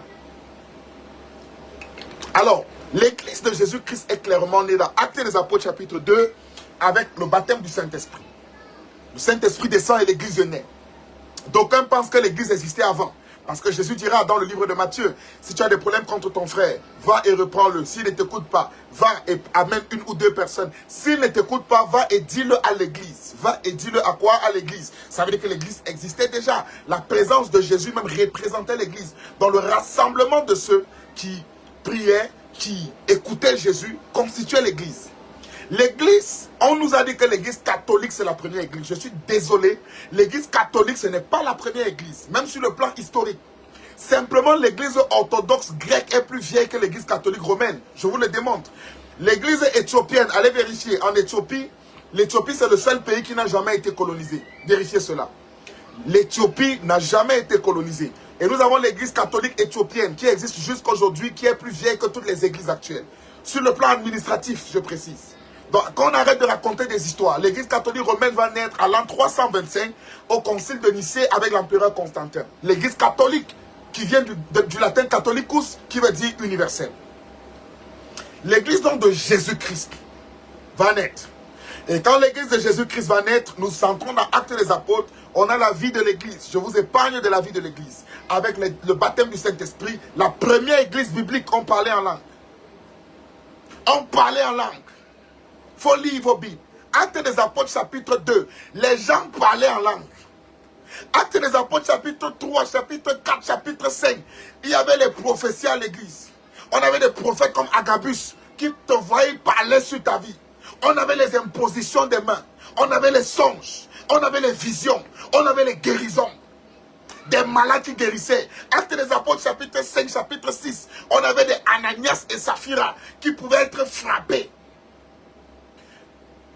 S1: Alors, l'église de Jésus-Christ est clairement née dans Actes des Apôtres chapitre 2, avec le baptême du Saint-Esprit. Le Saint-Esprit descend et l'église naît. D'aucuns pensent que l'église existait avant. Parce que Jésus dira dans le livre de Matthieu, si tu as des problèmes contre ton frère, va et reprends-le. S'il ne t'écoute pas, va et amène une ou deux personnes. S'il ne t'écoute pas, va et dis-le à l'église. Va et dis-le à quoi? À l'église. Ça veut dire que l'église existait déjà. La présence de Jésus même représentait l'église. Dans le rassemblement de ceux qui priaient, qui écoutaient Jésus, constituait l'église. L'église, on nous a dit que l'église catholique c'est la première église. Je suis désolé, l'église catholique ce n'est pas la première église, même sur le plan historique. Simplement l'église orthodoxe grecque est plus vieille que l'église catholique romaine. Je vous le démontre. L'église éthiopienne, allez vérifier, en Éthiopie, l'Éthiopie c'est le seul pays qui n'a jamais été colonisé. Vérifiez cela. L'Éthiopie n'a jamais été colonisée. Et nous avons l'église catholique éthiopienne qui existe jusqu'à aujourd'hui, qui est plus vieille que toutes les églises actuelles. Sur le plan administratif, je précise. Donc, quand on arrête de raconter des histoires, l'église catholique romaine va naître à l'an 325 au concile de Nicée avec l'empereur Constantin. L'église catholique qui vient du latin catholicus qui veut dire universel. L'église donc de Jésus-Christ va naître. Et quand l'église de Jésus-Christ va naître, nous centrons dans Actes des Apôtres, on a la vie de l'église. Je vous épargne de la vie de l'église. Avec le baptême du Saint-Esprit, la première église biblique, on parlait en langue. On parlait en langue. Faut lire vos Bibles. Actes des Apôtres chapitre 2. Les gens parlaient en langue. Actes des Apôtres chapitre 3, chapitre 4, chapitre 5. Il y avait les prophéties à l'église. On avait des prophètes comme Agabus qui te voyaient parler sur ta vie. On avait les impositions des mains. On avait les songes. On avait les visions. On avait les guérisons. Des malades qui guérissaient. Actes des Apôtres chapitre 5, chapitre 6. On avait des Ananias et Saphira qui pouvaient être frappés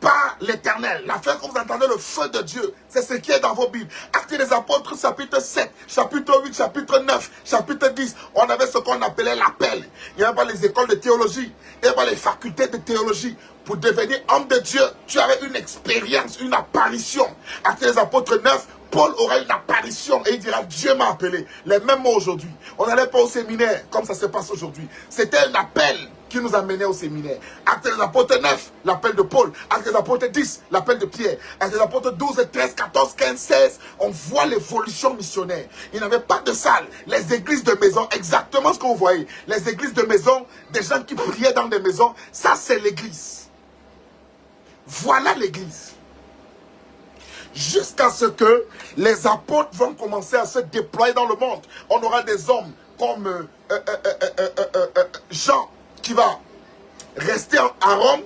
S1: par l'Éternel. L'affaire que vous entendez, le feu de Dieu, c'est ce qui est dans vos Bibles. Actes des Apôtres, chapitre 7, chapitre 8, chapitre 9, chapitre 10. On avait ce qu'on appelait l'appel. Il n'y avait pas les écoles de théologie. Il n'y avait pas les facultés de théologie. Pour devenir homme de Dieu, tu avais une expérience, une apparition. Actes des Apôtres 9, Paul aura une apparition et il dira Dieu m'a appelé. Les mêmes mots aujourd'hui. On n'allait pas au séminaire comme ça se passe aujourd'hui. C'était un appel qui nous amenait au séminaire. Actes des Apôtres 9, l'appel de Paul. Actes des Apôtres 10, l'appel de Pierre. Actes des Apôtres 12, 13, 14, 15, 16. On voit l'évolution missionnaire. Il n'y avait pas de salle. Les églises de maison, exactement ce que vous voyez. Les églises de maison, des gens qui priaient dans des maisons. Ça, c'est l'église. Voilà l'église. Jusqu'à ce que les apôtres vont commencer à se déployer dans le monde. On aura des hommes comme Jean qui va rester à Rome,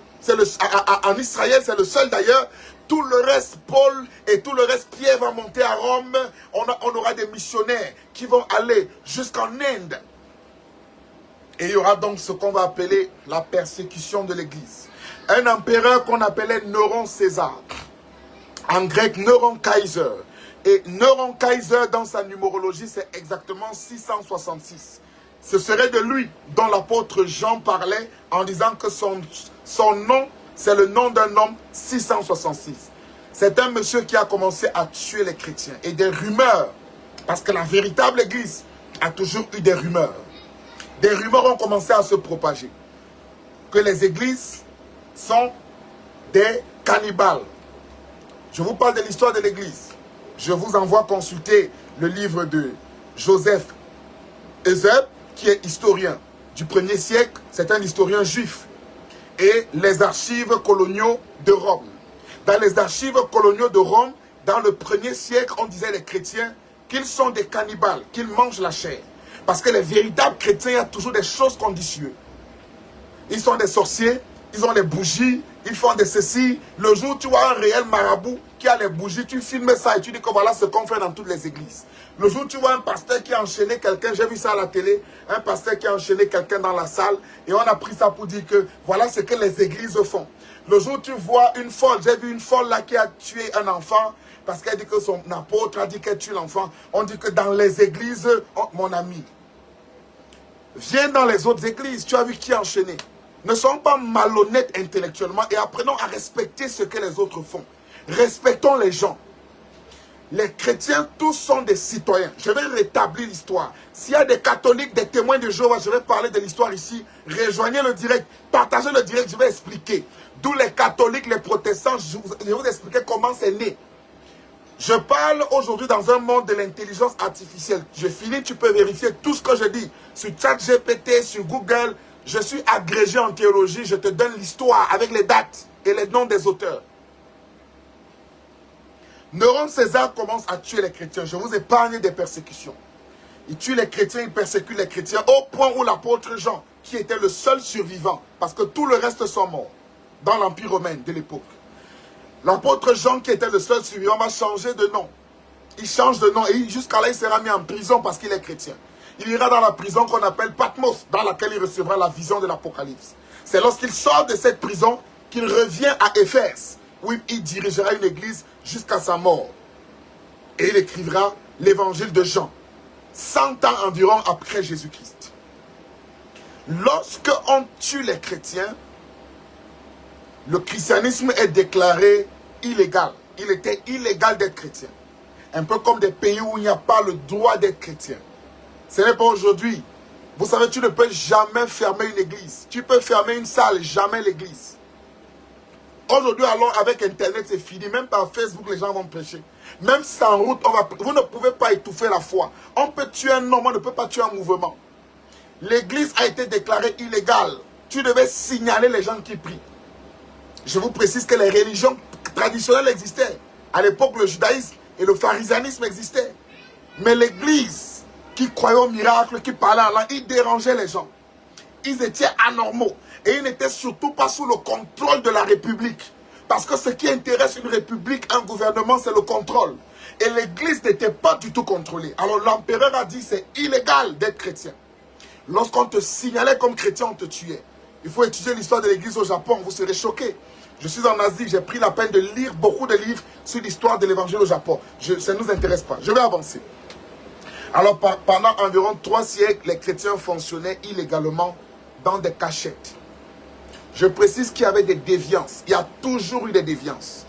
S1: en Israël, c'est le seul d'ailleurs. Tout le reste, Paul et tout le reste, Pierre va monter à Rome. On aura des missionnaires qui vont aller jusqu'en Inde. Et il y aura donc ce qu'on va appeler la persécution de l'église. Un empereur qu'on appelait Néron César. En grec, Néron Kaiser. Et Néron Kaiser, dans sa numérologie, c'est exactement 666. Ce serait de lui dont l'apôtre Jean parlait en disant que son nom, c'est le nom d'un homme 666. C'est un monsieur qui a commencé à tuer les chrétiens. Et des rumeurs, parce que la véritable église a toujours eu des rumeurs. Des rumeurs ont commencé à se propager. Que les églises sont des cannibales. Je vous parle de l'histoire de l'église. Je vous envoie consulter le livre de Joseph Euseb, qui est historien du 1er siècle. C'est un historien juif. Et les archives coloniaux de Rome. Dans les archives coloniaux de Rome, dans le 1er siècle, on disait les chrétiens qu'ils sont des cannibales, qu'ils mangent la chair. Parce que les véritables chrétiens, il y a toujours des choses qu'on dit sur eux. Ils sont des sorciers, ils ont les bougies, ils font des ceci. Le jour où tu vois un réel marabout qui a les bougies, tu filmes ça et tu dis que voilà ce qu'on fait dans toutes les églises. Le jour où tu vois un pasteur qui a enchaîné quelqu'un, j'ai vu ça à la télé, un pasteur qui a enchaîné quelqu'un dans la salle et on a pris ça pour dire que voilà ce que les églises font. Le jour où tu vois une folle, j'ai vu une folle là qui a tué un enfant parce qu'elle dit que son apôtre a dit qu'elle tue l'enfant. On dit que dans les églises, oh, mon ami, viens dans les autres églises, tu as vu qui a enchaîné. Ne soyons pas malhonnêtes intellectuellement et apprenons à respecter ce que les autres font. Respectons les gens. Les chrétiens, tous sont des citoyens. Je vais rétablir l'histoire. S'il y a des catholiques, des témoins de Jéhovah, je vais parler de l'histoire ici. Rejoignez le direct, partagez le direct, je vais expliquer. D'où les catholiques, les protestants, je vais vous expliquer comment c'est né. Je parle aujourd'hui dans un monde de l'intelligence artificielle. Je finis, tu peux vérifier tout ce que je dis. Sur ChatGPT, sur Google, je suis agrégé en théologie, je te donne l'histoire avec les dates et les noms des auteurs. Néron César commence à tuer les chrétiens. Je vous épargne des persécutions. Il tue les chrétiens, il persécute les chrétiens au point où l'apôtre Jean, qui était le seul survivant, parce que tout le reste sont morts dans l'Empire romain de l'époque. L'apôtre Jean, qui était le seul survivant, va changer de nom. Il change de nom et jusqu'à là, il sera mis en prison parce qu'il est chrétien. Il ira dans la prison qu'on appelle Patmos, dans laquelle il recevra la vision de l'Apocalypse. C'est lorsqu'il sort de cette prison qu'il revient à Éphèse, où il dirigera une église jusqu'à sa mort. Et il écrivra l'évangile de Jean, 100 ans environ après Jésus-Christ. Lorsque on tue les chrétiens, le christianisme est déclaré illégal. Il était illégal d'être chrétien. Un peu comme des pays où il n'y a pas le droit d'être chrétien. Ce n'est pas aujourd'hui. Vous savez, tu ne peux jamais fermer une église. Tu peux fermer une salle, jamais l'église. Aujourd'hui, alors, avec Internet, c'est fini. Même par Facebook, les gens vont prêcher. Même si c'est en route, vous ne pouvez pas étouffer la foi. On peut tuer un homme, on ne peut pas tuer un mouvement. L'église a été déclarée illégale. Tu devais signaler les gens qui prient. Je vous précise que les religions traditionnelles existaient. À l'époque, le judaïsme et le pharisianisme existaient. Mais l'église, qui croyait au miracle, qui parlait en langue, ils dérangeaient les gens. Ils étaient anormaux. Et ils n'étaient surtout pas sous le contrôle de la République. Parce que ce qui intéresse une République, un gouvernement, c'est le contrôle. Et l'église n'était pas du tout contrôlée. Alors l'empereur a dit, c'est illégal d'être chrétien. Lorsqu'on te signalait comme chrétien, on te tuait. Il faut étudier l'histoire de l'église au Japon, vous serez choqués. Je suis en Asie, j'ai pris la peine de lire beaucoup de livres sur l'histoire de l'évangile au Japon. Ça ne nous intéresse pas. Je vais avancer. Alors, pendant environ 3 siècles, les chrétiens fonctionnaient illégalement dans des cachettes. Je précise qu'il y avait des déviances. Il y a toujours eu des déviances.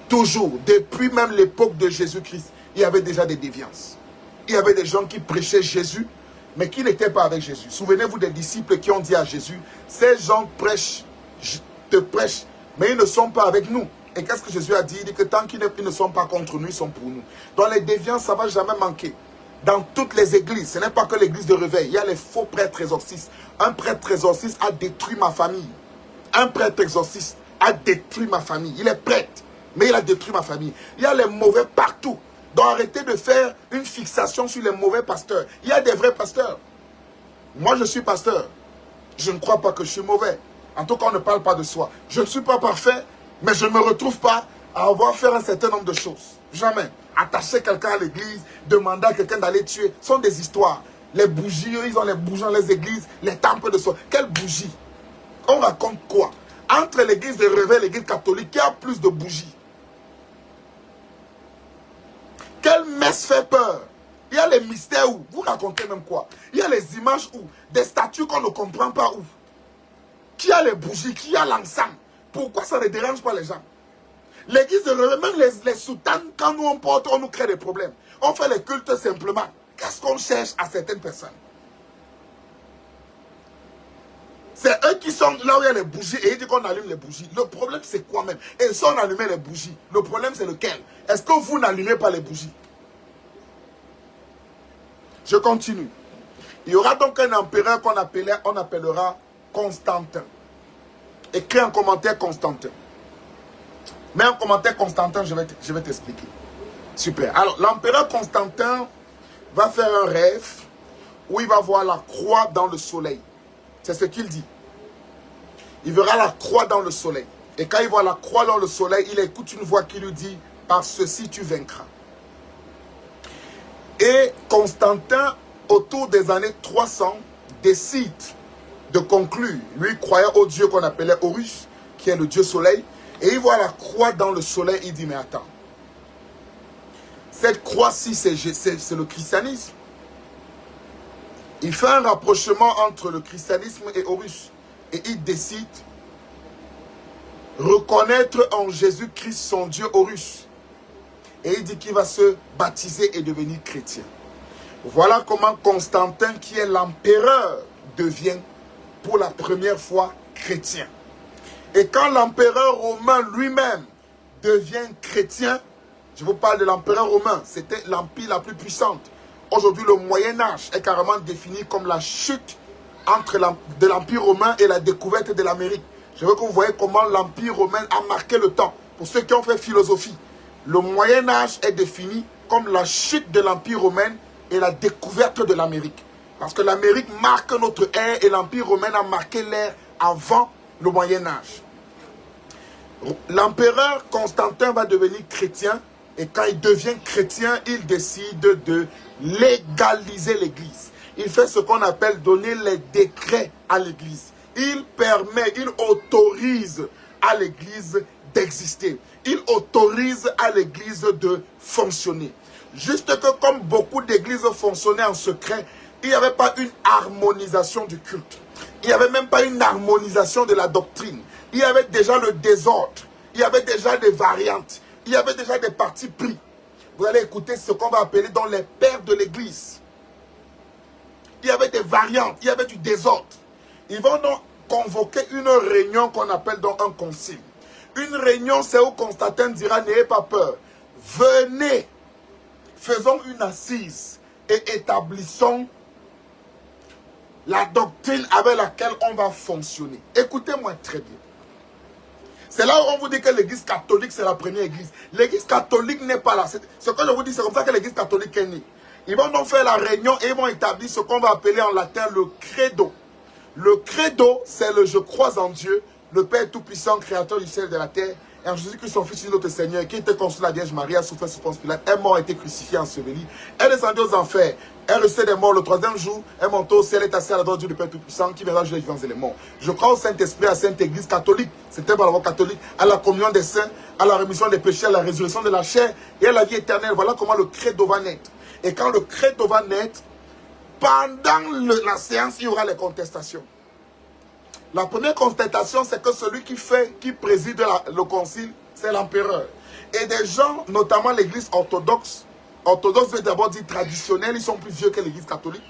S1: Toujours. Depuis même l'époque de Jésus-Christ, il y avait déjà des déviances. Il y avait des gens qui prêchaient Jésus, mais qui n'étaient pas avec Jésus. Souvenez-vous des disciples qui ont dit à Jésus, ces gens prêchent, te prêchent, mais ils ne sont pas avec nous. Et qu'est-ce que Jésus a dit? Il dit que tant qu'ils ne sont pas contre nous, ils sont pour nous. Dans les déviances, ça ne va jamais manquer. Dans toutes les églises, ce n'est pas que l'église de réveil. Il y a les faux prêtres exorcistes. Un prêtre exorciste a détruit ma famille. Un prêtre exorciste a détruit ma famille. Il est prêtre, mais il a détruit ma famille. Il y a les mauvais partout. Donc arrêtez de faire une fixation sur les mauvais pasteurs. Il y a des vrais pasteurs. Moi, je suis pasteur. Je ne crois pas que je suis mauvais. En tout cas, on ne parle pas de soi. Je ne suis pas parfait, mais je ne me retrouve pas à avoir fait un certain nombre de choses. Jamais. Attacher quelqu'un à l'église, demander à quelqu'un d'aller tuer, ce sont des histoires. Les bougies, ils ont les bougies dans les églises, les temples de soi. Quelles bougies? On raconte quoi? Entre l'église de réveil et l'église catholique, il y a plus de bougies. Quelle messe fait peur? Il y a les mystères où? Vous racontez même quoi? Il y a les images où? Des statues qu'on ne comprend pas où? Qui a les bougies? Qui a l'encens? Pourquoi ça ne dérange pas les gens? L'église de réveil, même les soutanes, quand nous on porte, on nous crée des problèmes. On fait les cultes simplement. Qu'est-ce qu'on cherche à certaines personnes? C'est eux qui sont là où il y a les bougies et ils disent qu'on allume les bougies. Le problème, c'est quoi même? Et si on allumait les bougies, le problème, c'est lequel? Est-ce que vous n'allumez pas les bougies? Je continue. Il y aura donc un empereur qu'on appellera Constantin. Écris en commentaire Constantin. Mets en commentaire Constantin, je vais t'expliquer. Super. Alors, l'empereur Constantin va faire un rêve où il va voir la croix dans le soleil. C'est ce qu'il dit. Il verra la croix dans le soleil. Et quand il voit la croix dans le soleil, il écoute une voix qui lui dit « Par ceci tu vaincras ». Et Constantin, autour des années 300, décide de conclure. Lui croyait au dieu qu'on appelait Horus, qui est le dieu soleil. Et il voit la croix dans le soleil, il dit « Mais attends, cette croix-ci, c'est le christianisme. » Il fait un rapprochement entre le christianisme et Horus. Et il décide de reconnaître en Jésus-Christ son Dieu Horus. Et il dit qu'il va se baptiser et devenir chrétien. Voilà comment Constantin, qui est l'empereur, devient pour la première fois chrétien. Et quand l'empereur romain lui-même devient chrétien, je vous parle de l'empereur romain, c'était l'empire la plus puissante. Aujourd'hui, le Moyen-Âge est carrément défini comme la chute de l'empire romain et la découverte de l'Amérique. Je veux que vous voyez comment l'empire romain a marqué le temps. Pour ceux qui ont fait philosophie, le Moyen-Âge est défini comme la chute de l'empire romain et la découverte de l'Amérique. Parce que l'Amérique marque notre ère et l'empire romain a marqué l'ère avant le Moyen-Âge. L'empereur Constantin va devenir chrétien et quand il devient chrétien, il décide de légaliser l'Église. Il fait ce qu'on appelle donner les décrets à l'Église. Il autorise à l'Église d'exister. Il autorise à l'Église de fonctionner. Juste que comme beaucoup d'églises fonctionnaient en secret, il n'y avait pas une harmonisation du culte. Il n'y avait même pas une harmonisation de la doctrine. Il y avait déjà le désordre. Il y avait déjà des variantes. Il y avait déjà des partis pris. Vous allez écouter ce qu'on va appeler dans les pères de l'église. Il y avait des variantes. Il y avait du désordre. Ils vont donc convoquer une réunion qu'on appelle donc un concile. Une réunion, c'est où Constantin dira, n'ayez pas peur. Venez, faisons une assise et établissons la doctrine avec laquelle on va fonctionner. Écoutez-moi très bien. C'est là où on vous dit que l'église catholique, c'est la première église. L'église catholique n'est pas là. Ce que je vous dis, c'est comme ça que l'église catholique est née. Ils vont donc faire la réunion et ils vont établir ce qu'on va appeler en latin le credo. Le credo, c'est le je crois en Dieu, le Père Tout-Puissant, Créateur du ciel et de la terre, et en Jésus-Christ, son Fils, notre Seigneur, qui était conçu de la Vierge Marie, a souffert sous Ponce Pilate, est mort, a été crucifié, enseveli, est descendu aux enfers, est resté des morts le troisième jour, est monté au ciel, est assis à la droite du Père Tout-Puissant, qui viendra juger les vivants et les morts. Je crois au Saint-Esprit, à la Sainte Église catholique, c'était par la voie catholique, à la communion des saints, à la rémission des péchés, à la résurrection de la chair et à la vie éternelle. Voilà comment le credo va naître. Et quand le credo va naître, pendant la séance, il y aura les contestations. La première contestation, c'est que celui qui préside le concile, c'est l'empereur. Et des gens, notamment l'église orthodoxe veut d'abord dire traditionnelle, ils sont plus vieux que l'église catholique.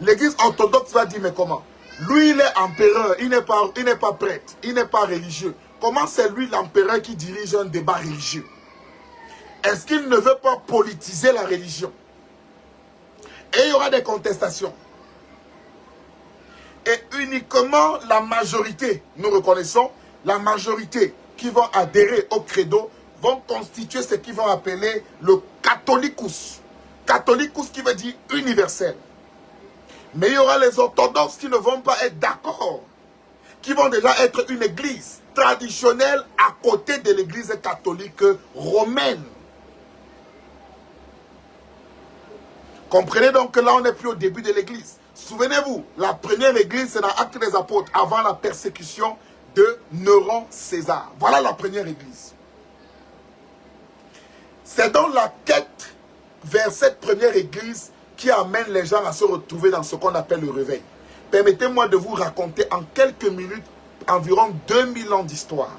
S1: L'église orthodoxe va dire, mais comment? Lui, il est empereur, il n'est pas prêtre, il n'est pas religieux. Comment c'est lui l'empereur qui dirige un débat religieux? Est-ce qu'il ne veut pas politiser la religion? Et il y aura des contestations. Et uniquement la majorité, nous reconnaissons, la majorité qui vont adhérer au credo vont constituer ce qu'ils vont appeler le catholicus. Catholicus qui veut dire universel. Mais il y aura les orthodoxes qui ne vont pas être d'accord, qui vont déjà être une église traditionnelle à côté de l'église catholique romaine. Comprenez donc que là on n'est plus au début de l'église. Souvenez-vous, la première église, c'est dans Actes des Apôtres, avant la persécution de Néron César. Voilà la première église. C'est donc la quête vers cette première église qui amène les gens à se retrouver dans ce qu'on appelle le réveil. Permettez-moi de vous raconter en quelques minutes environ 2000 ans d'histoire.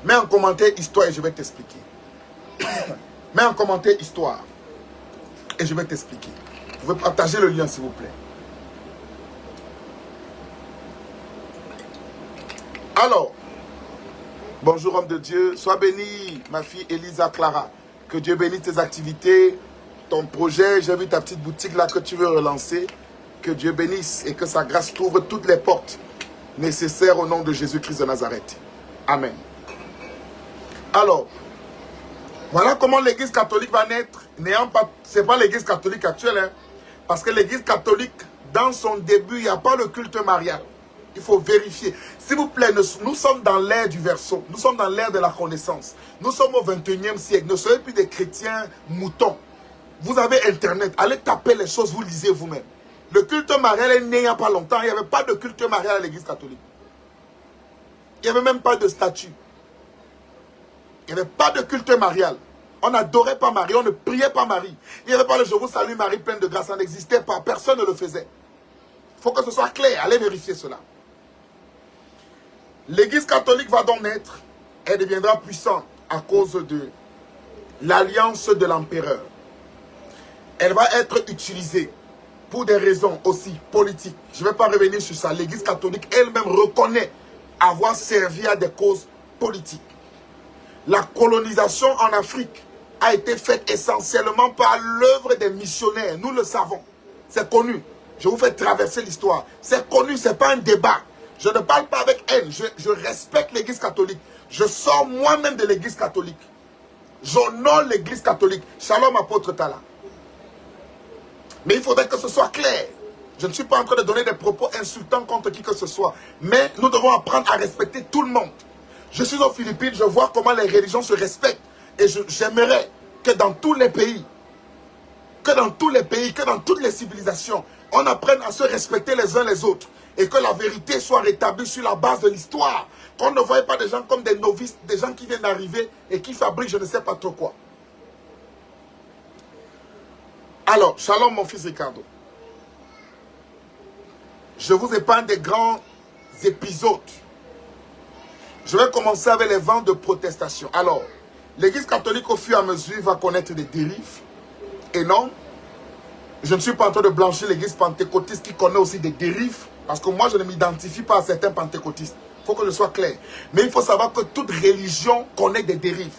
S1: Mets en commentaire histoire et je vais t'expliquer. Mets en commentaire histoire et je vais t'expliquer. Vous pouvez partager le lien s'il vous plaît. Alors, bonjour homme de Dieu, sois béni, ma fille Elisa Clara. Que Dieu bénisse tes activités, ton projet. J'ai vu ta petite boutique là que tu veux relancer. Que Dieu bénisse et que sa grâce t'ouvre toutes les portes nécessaires au nom de Jésus-Christ de Nazareth. Amen. Alors, voilà comment l'église catholique va naître. Ce n'est pas l'église catholique actuelle. Hein, parce que l'église catholique, dans son début, il n'y a pas le culte marial. Il faut vérifier. S'il vous plaît, nous sommes dans l'ère du verseau. Nous sommes dans l'ère de la connaissance. Nous sommes au 21e siècle. Ne soyez plus des chrétiens moutons. Vous avez Internet. Allez taper les choses, vous lisez vous-même. Le culte marial est né il n'y a pas longtemps. Il n'y avait pas de culte marial à l'église catholique. Il n'y avait même pas de statut. Il n'y avait pas de culte marial. On n'adorait pas Marie, on ne priait pas Marie. Il n'y avait pas le je vous salue Marie pleine de grâce. Ça n'existait pas. Personne ne le faisait. Il faut que ce soit clair. Allez vérifier cela. L'église catholique va donc naître. Elle deviendra puissante à cause de l'alliance de l'empereur. Elle va être utilisée pour des raisons aussi politiques. Je ne vais pas revenir sur ça. L'église catholique elle-même reconnaît avoir servi à des causes politiques. La colonisation en Afrique a été faite essentiellement par l'œuvre des missionnaires. Nous le savons. C'est connu. Je vous fais traverser l'histoire. C'est connu, ce n'est pas un débat. Je ne parle pas avec haine. Je respecte l'église catholique. Je sors moi-même de l'église catholique. J'honore l'église catholique. Shalom, apôtre Tala. Mais il faudrait que ce soit clair. Je ne suis pas en train de donner des propos insultants contre qui que ce soit. Mais nous devons apprendre à respecter tout le monde. Je suis aux Philippines, je vois comment les religions se respectent. Et j'aimerais que dans tous les pays, que dans toutes les civilisations, on apprenne à se respecter les uns les autres. Et que la vérité soit rétablie sur la base de l'histoire. Qu'on ne voie pas des gens comme des novices, des gens qui viennent d'arriver et qui fabriquent je ne sais pas trop quoi. Alors, shalom mon fils Ricardo. Je vous épargne des grands épisodes. Je vais commencer avec les vents de protestation. Alors, l'église catholique au fur et à mesure va connaître des dérives. Et non, je ne suis pas en train de blanchir l'église pentecôtiste qui connaît aussi des dérives. Parce que moi, je ne m'identifie pas à certains pentecôtistes. Il faut que je sois clair. Mais il faut savoir que toute religion connaît des dérives.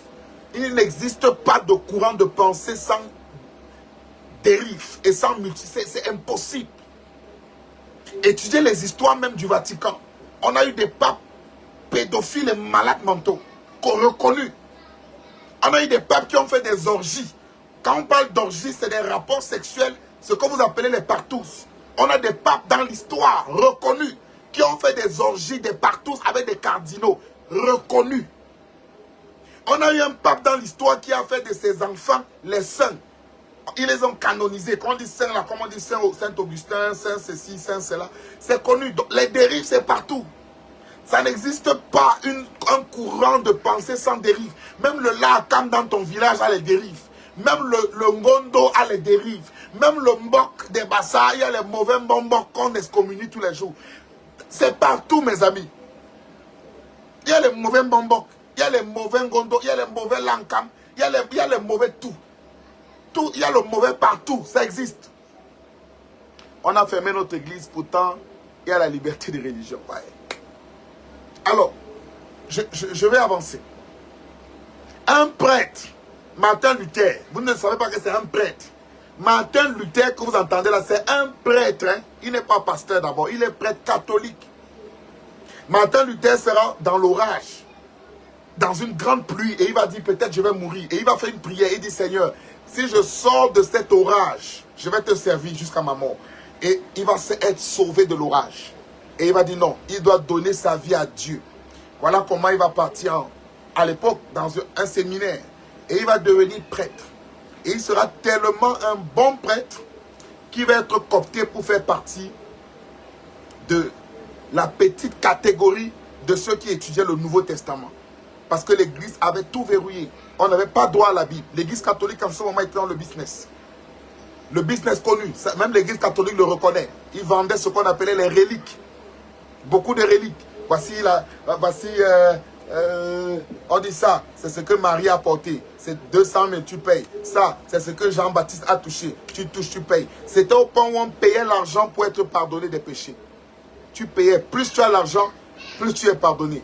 S1: Il n'existe pas de courant de pensée sans dérive et sans multi. C'est impossible. Étudiez les histoires même du Vatican. On a eu des papes pédophiles et malades mentaux reconnus. On a eu des papes qui ont fait des orgies. Quand on parle d'orgies, c'est des rapports sexuels, ce que vous appelez les partous. On a des papes dans l'histoire reconnus qui ont fait des orgies, des partous avec des cardinaux reconnus. On a eu un pape dans l'histoire qui a fait de ses enfants les saints. Ils les ont canonisés. Quand on dit saint, là, comme on dit saint Augustin, saint ceci, saint cela, c'est connu. Donc, les dérives, c'est partout. Ça n'existe pas un courant de pensée sans dérive. Même le Lakam dans ton village a les dérives. Même le Ngondo a les dérives. Même le Mbok des Bassa, il y a les mauvais Mbok qu'on excommunie tous les jours. C'est partout, mes amis. Il y a les mauvais Mbok, il y a les mauvais Ngondo, il y a les mauvais Lankam, il y a les mauvais tout. Il y a le mauvais partout, ça existe. On a fermé notre église, pourtant, il y a la liberté de religion. Ouais. Alors, je vais avancer. Un prêtre, Martin Luther, vous ne savez pas que c'est un prêtre. Martin Luther, que vous entendez là, c'est un prêtre. Hein? Il n'est pas pasteur d'abord, il est prêtre catholique. Martin Luther sera dans l'orage, dans une grande pluie, et il va dire peut-être je vais mourir. Et il va faire une prière, il dit Seigneur, si je sors de cet orage, je vais te servir jusqu'à ma mort. Et il va être sauvé de l'orage. Et il va dire non, il doit donner sa vie à Dieu. Voilà comment il va partir à l'époque dans un séminaire. Et il va devenir prêtre. Et il sera tellement un bon prêtre qu'il va être coopté pour faire partie de la petite catégorie de ceux qui étudiaient le Nouveau Testament. Parce que l'église avait tout verrouillé. On n'avait pas droit à la Bible. L'église catholique en ce moment était dans le business. Le business connu, même l'église catholique le reconnaît. Ils vendaient ce qu'on appelait les reliques. Beaucoup de reliques. On dit ça, c'est ce que Marie a porté. C'est 200 000, tu payes. Ça, c'est ce que Jean-Baptiste a touché. Tu touches, tu payes. C'était au point où on payait l'argent pour être pardonné des péchés. Tu payais. Plus tu as l'argent, plus tu es pardonné.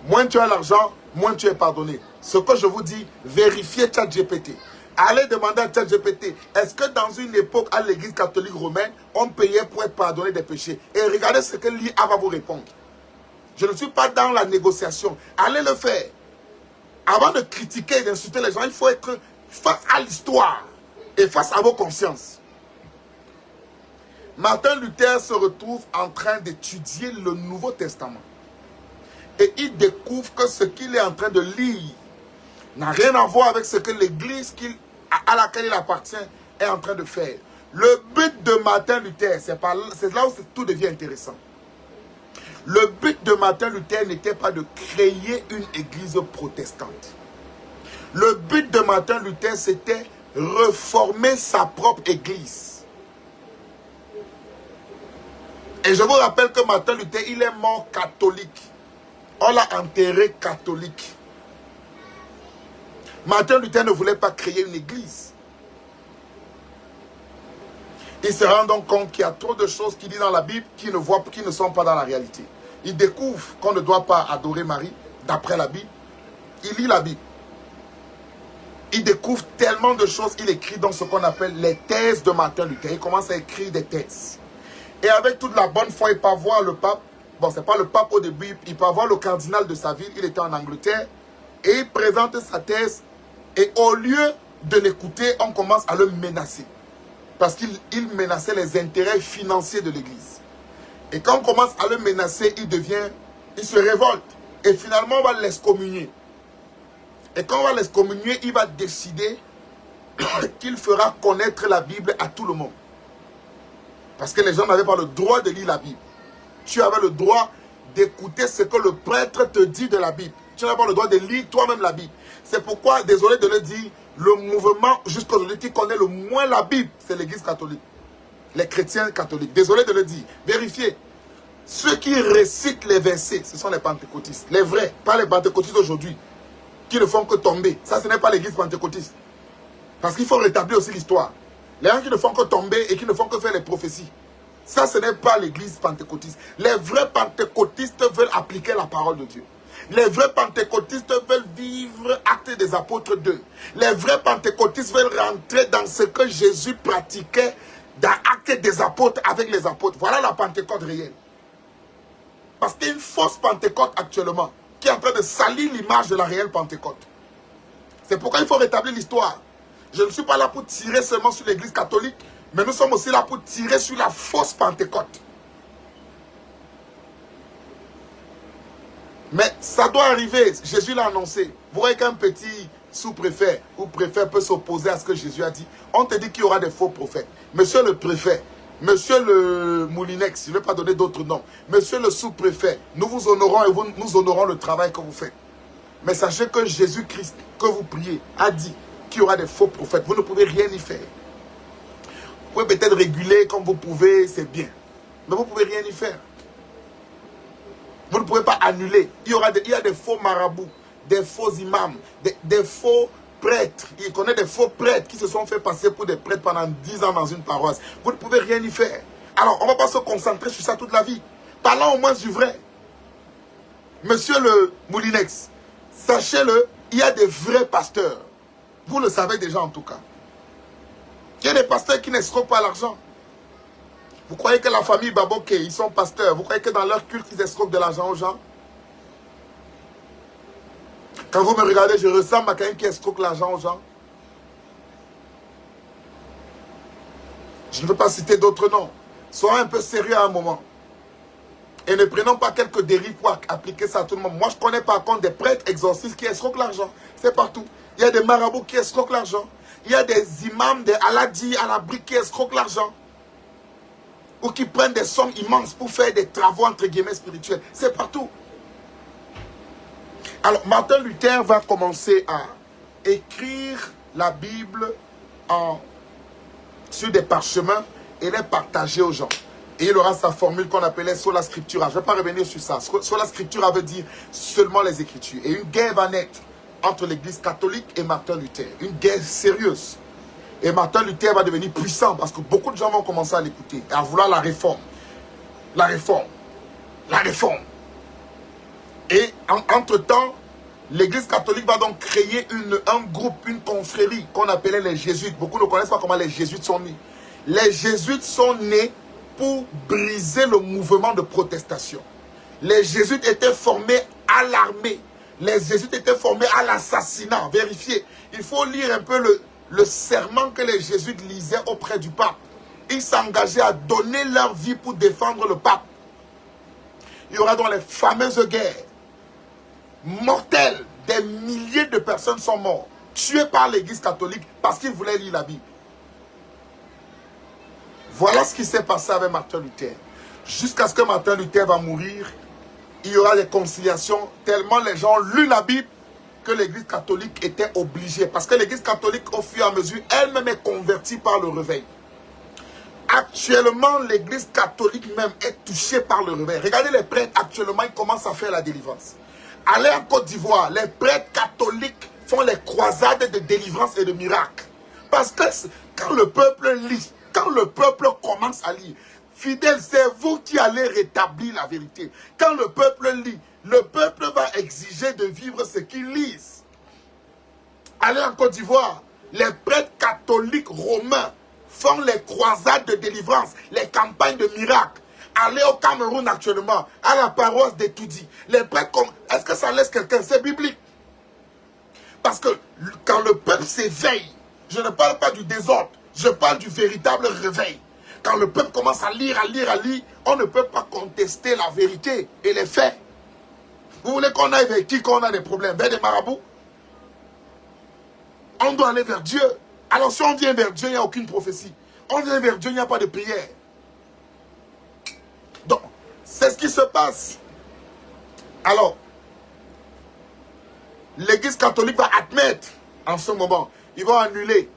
S1: Moins tu as l'argent, moins tu es pardonné. Ce que je vous dis, vérifiez ChatGPT. Allez demander à ChatGPT, est-ce que dans une époque à l'église catholique romaine, on payait pour être pardonné des péchés? Et regardez ce que l'IA va vous répondre. Je ne suis pas dans la négociation. Allez le faire. Avant de critiquer et d'insulter les gens, il faut être face à l'histoire et face à vos consciences. Martin Luther se retrouve en train d'étudier le Nouveau Testament. Et il découvre que ce qu'il est en train de lire n'a rien à voir avec ce que l'église à laquelle il appartient est en train de faire. Le but de Martin Luther, c'est là où tout devient intéressant. Le but de Martin Luther n'était pas de créer une église protestante. Le but de Martin Luther, c'était reformer sa propre église. Et je vous rappelle que Martin Luther, il est mort catholique. On l'a enterré catholique. Martin Luther ne voulait pas créer une église. Il se rend donc compte qu'il y a trop de choses qu'il dit dans la Bible qui ne sont pas dans la réalité. Il découvre qu'on ne doit pas adorer Marie d'après la Bible. Il lit la Bible. Il découvre tellement de choses. Il écrit dans ce qu'on appelle les thèses de Martin Luther. Il commence à écrire des thèses. Et avec toute la bonne foi, il part voir le pape. Bon, ce n'est pas le pape au début. Il part voir le cardinal de sa ville. Il était en Angleterre. Et il présente sa thèse. Et au lieu de l'écouter, on commence à le menacer. Parce qu'il menaçait les intérêts financiers de l'église. Et quand on commence à le menacer, il se révolte. Et finalement, on va l'excommunier. Et quand on va l'excommunier, il va décider qu'il fera connaître la Bible à tout le monde. Parce que les gens n'avaient pas le droit de lire la Bible. Tu avais le droit d'écouter ce que le prêtre te dit de la Bible. Tu n'avais pas le droit de lire toi-même la Bible. C'est pourquoi, désolé de le dire, le mouvement jusqu'à aujourd'hui qui connaît le moins la Bible, c'est l'église catholique. Les chrétiens catholiques. Désolé de le dire. Vérifiez. Ceux qui récitent les versets, ce sont les pentecôtistes. Les vrais, pas les pentecôtistes d'aujourd'hui, qui ne font que tomber. Ça, ce n'est pas l'église pentecôtiste. Parce qu'il faut rétablir aussi l'histoire. Les gens qui ne font que tomber et qui ne font que faire les prophéties. Ça, ce n'est pas l'église pentecôtiste. Les vrais pentecôtistes veulent appliquer la parole de Dieu. Les vrais pentecôtistes veulent vivre Actes des Apôtres 2. Les vrais pentecôtistes veulent rentrer dans ce que Jésus pratiquait dans Actes des Apôtres avec les apôtres. Voilà la Pentecôte réelle. Parce qu'il y a une fausse Pentecôte actuellement qui est en train de salir l'image de la réelle Pentecôte. C'est pourquoi il faut rétablir l'histoire. Je ne suis pas là pour tirer seulement sur l'église catholique, mais nous sommes aussi là pour tirer sur la fausse Pentecôte. Mais ça doit arriver, Jésus l'a annoncé. Vous voyez qu'un petit sous-préfet ou préfet peut s'opposer à ce que Jésus a dit. On te dit qu'il y aura des faux prophètes. Monsieur le préfet, monsieur le Moulinex, je ne vais pas donner d'autres noms. Monsieur le sous-préfet, nous vous honorons et nous honorons le travail que vous faites. Mais sachez que Jésus-Christ, que vous priez, a dit qu'il y aura des faux prophètes. Vous ne pouvez rien y faire. Vous pouvez peut-être réguler comme vous pouvez, c'est bien. Mais vous ne pouvez rien y faire. Vous ne pouvez pas annuler. Il y a des faux marabouts, des faux imams, des faux prêtres. Il connaît des faux prêtres qui se sont fait passer pour des prêtres pendant 10 ans dans une paroisse. Vous ne pouvez rien y faire. Alors, on ne va pas se concentrer sur ça toute la vie. Parlons au moins du vrai. Monsieur le Moulinex, sachez-le, il y a des vrais pasteurs. Vous le savez déjà en tout cas. Il y a des pasteurs qui n'escroquent pas l'argent. Vous croyez que la famille Baboké, ils sont pasteurs. Vous croyez que dans leur culte, ils escroquent de l'argent aux gens? Quand vous me regardez, je ressemble à quelqu'un qui escroque l'argent aux gens. Je ne veux pas citer d'autres noms. Soyons un peu sérieux à un moment. Et ne prenons pas quelques dérives pour appliquer ça à tout le monde. Moi, je connais par contre des prêtres exorcistes qui escroquent l'argent. C'est partout. Il y a des marabouts qui escroquent l'argent. Il y a des imams, des aladis à la brique qui escroquent l'argent. Ou qui prennent des sommes immenses pour faire des travaux entre guillemets spirituels. C'est partout. Alors, Martin Luther va commencer à écrire la Bible sur des parchemins et les partager aux gens. Et il aura sa formule qu'on appelait sola scriptura. Je ne vais pas revenir sur ça. Sola scriptura veut dire seulement les Écritures. Et une guerre va naître entre l'Église catholique et Martin Luther. Une guerre sérieuse. Et Martin Luther va devenir puissant parce que beaucoup de gens vont commencer à l'écouter et à vouloir la réforme. La réforme. La réforme. Et entre-temps, l'Église catholique va donc créer un groupe, une confrérie qu'on appelait les Jésuites. Beaucoup ne connaissent pas comment les Jésuites sont nés. Les Jésuites sont nés pour briser le mouvement de protestation. Les Jésuites étaient formés à l'armée. Les Jésuites étaient formés à l'assassinat. Vérifiez. Il faut lire un peu le serment que les Jésuites lisaient auprès du pape. Ils s'engageaient à donner leur vie pour défendre le pape. Il y aura donc les fameuses guerres mortelles. Des milliers de personnes sont mortes, tuées par l'Église catholique parce qu'ils voulaient lire la Bible. Voilà ce qui s'est passé avec Martin Luther. Jusqu'à ce que Martin Luther va mourir, il y aura des conciliations tellement les gens ont lu la Bible que l'Église catholique était obligée. Parce que l'Église catholique, au fur et à mesure, elle-même est convertie par le réveil. Actuellement, l'Église catholique même est touchée par le réveil. Regardez les prêtres, actuellement, ils commencent à faire la délivrance. Allez en Côte d'Ivoire, les prêtres catholiques font les croisades de délivrance et de miracles. Parce que quand le peuple lit, quand le peuple commence à lire, fidèle, c'est vous qui allez rétablir la vérité. Quand le peuple lit, le peuple va exiger de vivre ce qu'ils lisent. Allez en Côte d'Ivoire, les prêtres catholiques romains font les croisades de délivrance, les campagnes de miracles. Allez au Cameroun actuellement, à la paroisse d'Etoudi. Les prêtres, est-ce que ça laisse quelqu'un? C'est biblique. Parce que quand le peuple s'éveille, je ne parle pas du désordre, je parle du véritable réveil. Quand le peuple commence à lire, on ne peut pas contester la vérité et les faits. Vous voulez qu'on aille vers qui quand on a des problèmes? Vers des marabouts? On doit aller vers Dieu. Alors si on vient vers Dieu, il n'y a aucune prophétie. On vient vers Dieu, il n'y a pas de prière. Donc, c'est ce qui se passe. Alors, l'Église catholique va admettre en ce moment, ils vont annuler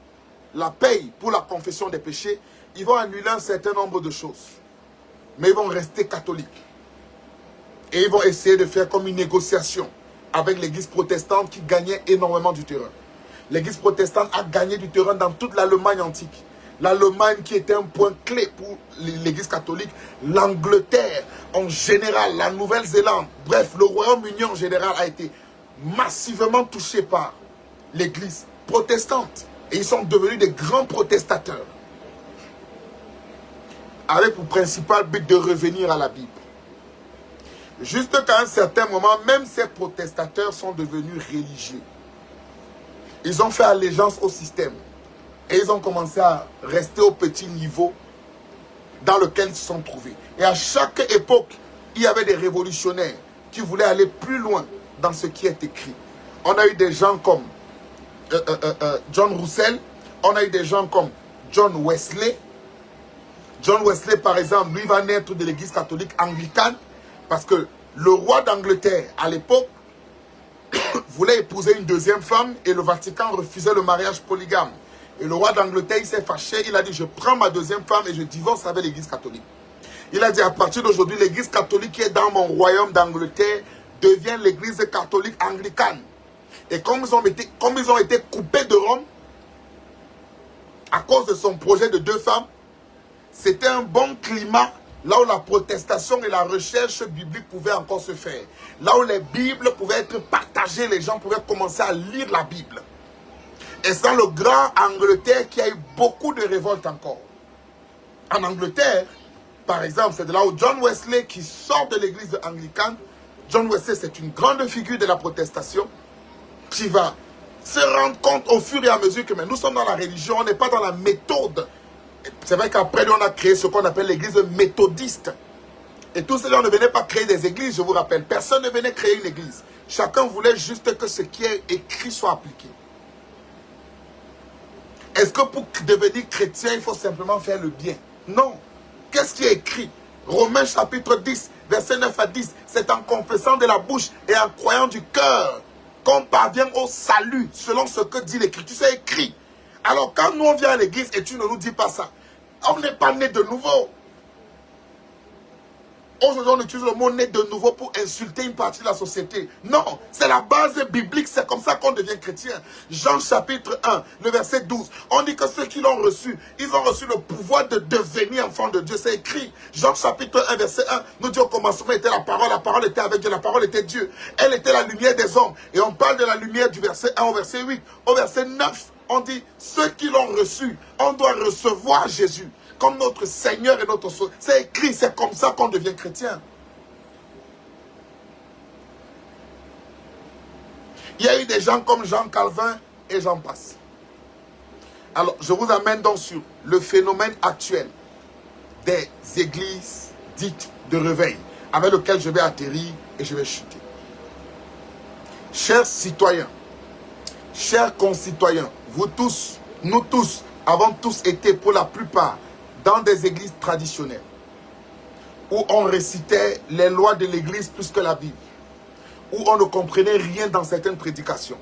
S1: la paye pour la confession des péchés, ils vont annuler un certain nombre de choses. Mais ils vont rester catholiques. Et ils vont essayer de faire comme une négociation avec l'Église protestante qui gagnait énormément du terrain. L'Église protestante a gagné du terrain dans toute l'Allemagne antique. L'Allemagne qui était un point clé pour l'Église catholique. L'Angleterre en général, la Nouvelle-Zélande, bref, le Royaume-Uni en général a été massivement touché par l'Église protestante. Et ils sont devenus des grands protestateurs. Avec pour principal but de revenir à la Bible. Juste qu'à un certain moment, même ces protestateurs sont devenus religieux. Ils ont fait allégeance au système. Et ils ont commencé à rester au petit niveau dans lequel ils se sont trouvés. Et à chaque époque, il y avait des révolutionnaires qui voulaient aller plus loin dans ce qui est écrit. On a eu des gens comme John Russell, on a eu des gens comme John Wesley. John Wesley, par exemple, lui va naître de l'église catholique anglicane parce que le roi d'Angleterre, à l'époque, voulait épouser une deuxième femme et le Vatican refusait le mariage polygame. Et le roi d'Angleterre, il s'est fâché, il a dit, je prends ma deuxième femme et je divorce avec l'église catholique. Il a dit, à partir d'aujourd'hui, l'église catholique qui est dans mon royaume d'Angleterre devient l'église catholique anglicane. Et comme ils ont été coupés de Rome, à cause de son projet de 2 femmes, c'était un bon climat là où la protestation et la recherche biblique pouvaient encore se faire. Là où les Bibles pouvaient être partagées, les gens pouvaient commencer à lire la Bible. Et c'est dans le grand Angleterre qu'il y a eu beaucoup de révoltes encore. En Angleterre, par exemple, c'est de là où John Wesley, qui sort de l'église anglicane, John Wesley, c'est une grande figure de la protestation, qui va se rendre compte au fur et à mesure que mais nous sommes dans la religion, on n'est pas dans la méthode. C'est vrai qu'après, on a créé ce qu'on appelle l'église méthodiste. Et tous ces gens ne venaient pas créer des églises, je vous rappelle. Personne ne venait créer une église. Chacun voulait juste que ce qui est écrit soit appliqué. Est-ce que pour devenir chrétien, il faut simplement faire le bien? Non. Qu'est-ce qui est écrit? Romains chapitre 10, verset 9 à 10. C'est en confessant de la bouche et en croyant du cœur qu'on parvient au salut, selon ce que dit l'Écriture. C'est écrit. Alors quand nous on vient à l'église et tu ne nous dis pas ça, on n'est pas né de nouveau. Aujourd'hui, on utilise le mot né de nouveau pour insulter une partie de la société. Non, c'est la base biblique, c'est comme ça qu'on devient chrétien. Jean chapitre 1, le verset 12. On dit que ceux qui l'ont reçu, ils ont reçu le pouvoir de devenir enfants de Dieu. C'est écrit. Jean chapitre 1, verset 1, nous dit au commencement était la parole était avec Dieu, la parole était Dieu. Elle était la lumière des hommes. Et on parle de la lumière du verset 1 au verset 8. Au verset 9, on dit, ceux qui l'ont reçu, on doit recevoir Jésus comme notre Seigneur et notre Sauveur. C'est écrit, c'est comme ça qu'on devient chrétien. Il y a eu des gens comme Jean Calvin et j'en passe. Alors, je vous amène donc sur le phénomène actuel des églises dites de réveil, avec lequel je vais atterrir et je vais chuter. Chers citoyens, chers concitoyens, vous tous, nous tous, avons tous été pour la plupart dans des églises traditionnelles où on récitait les lois de l'église plus que la Bible, où on ne comprenait rien dans certaines prédications,